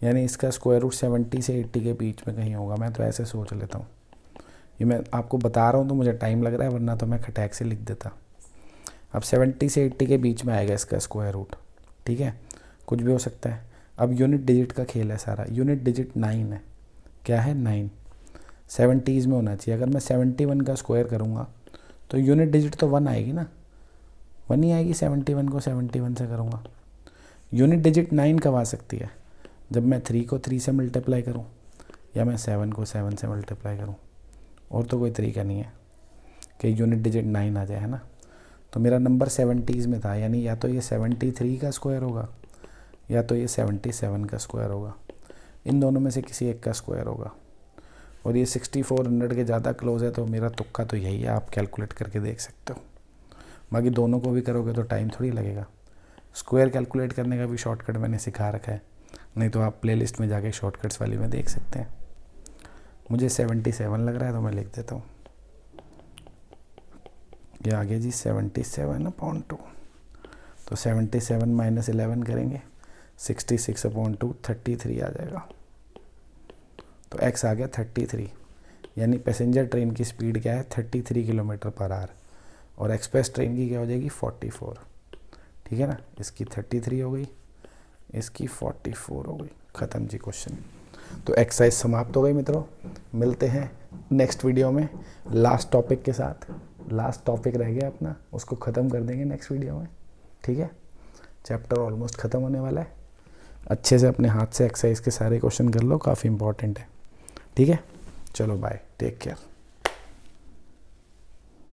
S1: यानी इसका स्क्वायर रूट 70 से 80 के बीच में कहीं होगा, मैं तो ऐसे सोच लेता हूँ। ये मैं आपको बता रहा हूँ तो मुझे टाइम लग रहा है, वरना तो मैं खटैक से लिख देता। अब 70 से 80 के बीच में आएगा इसका स्क्वायर रूट, ठीक है, कुछ भी हो सकता है। अब यूनिट डिजिट का खेल है सारा, यूनिट डिजिट 9 है, क्या है 9। 70s में होना चाहिए। अगर मैं 71 का स्क्वायर करूँगा तो यूनिट डिजिट तो 1 आएगी ना, 1 ही आएगी। 71 को 71 से करूँगा। यूनिट डिजिट 9 कब आ सकती है? जब मैं 3 को 3 से मल्टीप्लाई करूँ या मैं 7 को 7 से मल्टीप्लाई करूँ। और तो कोई तरीका नहीं है कि यूनिट डिजिट 9 आ जाए, है ना। तो मेरा नंबर 70s में था, यानी या तो ये 73 का स्क्वायर होगा या तो ये 77 का स्क्वायर होगा। इन दोनों में से किसी एक का स्क्वायर होगा। और ये 6400 के ज़्यादा क्लोज है, तो मेरा तुक्का तो यही है। आप कैलकुलेट करके देख सकते हो। बाकी दोनों को भी करोगे तो टाइम थोड़ी लगेगा। स्क्वायर कैलकुलेट करने का भी शॉर्टकट मैंने सिखा रखा है, नहीं तो आप प्लेलिस्ट में जाके शॉर्टकट्स वाली में देख सकते हैं। मुझे 77 लग रहा है तो मैं लिख देता हूँ। ये आ गया जी 77/2। तो 77 - 11 करेंगे, 66/2 33 आ जाएगा। तो x आ गया 33, यानी पैसेंजर ट्रेन की स्पीड क्या है? 33 km/h। और एक्सप्रेस ट्रेन की क्या हो जाएगी? 44। ठीक है ना। इसकी 33 हो गई, इसकी 44 हो गई। ख़त्म जी क्वेश्चन। तो एक्सरसाइज समाप्त हो गई मित्रों। मिलते हैं नेक्स्ट वीडियो में लास्ट टॉपिक के साथ। लास्ट टॉपिक रह गया अपना, उसको ख़त्म कर देंगे नेक्स्ट वीडियो में। ठीक है, चैप्टर ऑलमोस्ट ख़त्म होने वाला है। अच्छे से अपने हाथ से एक्सरसाइज के सारे क्वेश्चन कर लो, काफ़ी इंपॉर्टेंट है। ठीक है, चलो बाय, टेक केयर।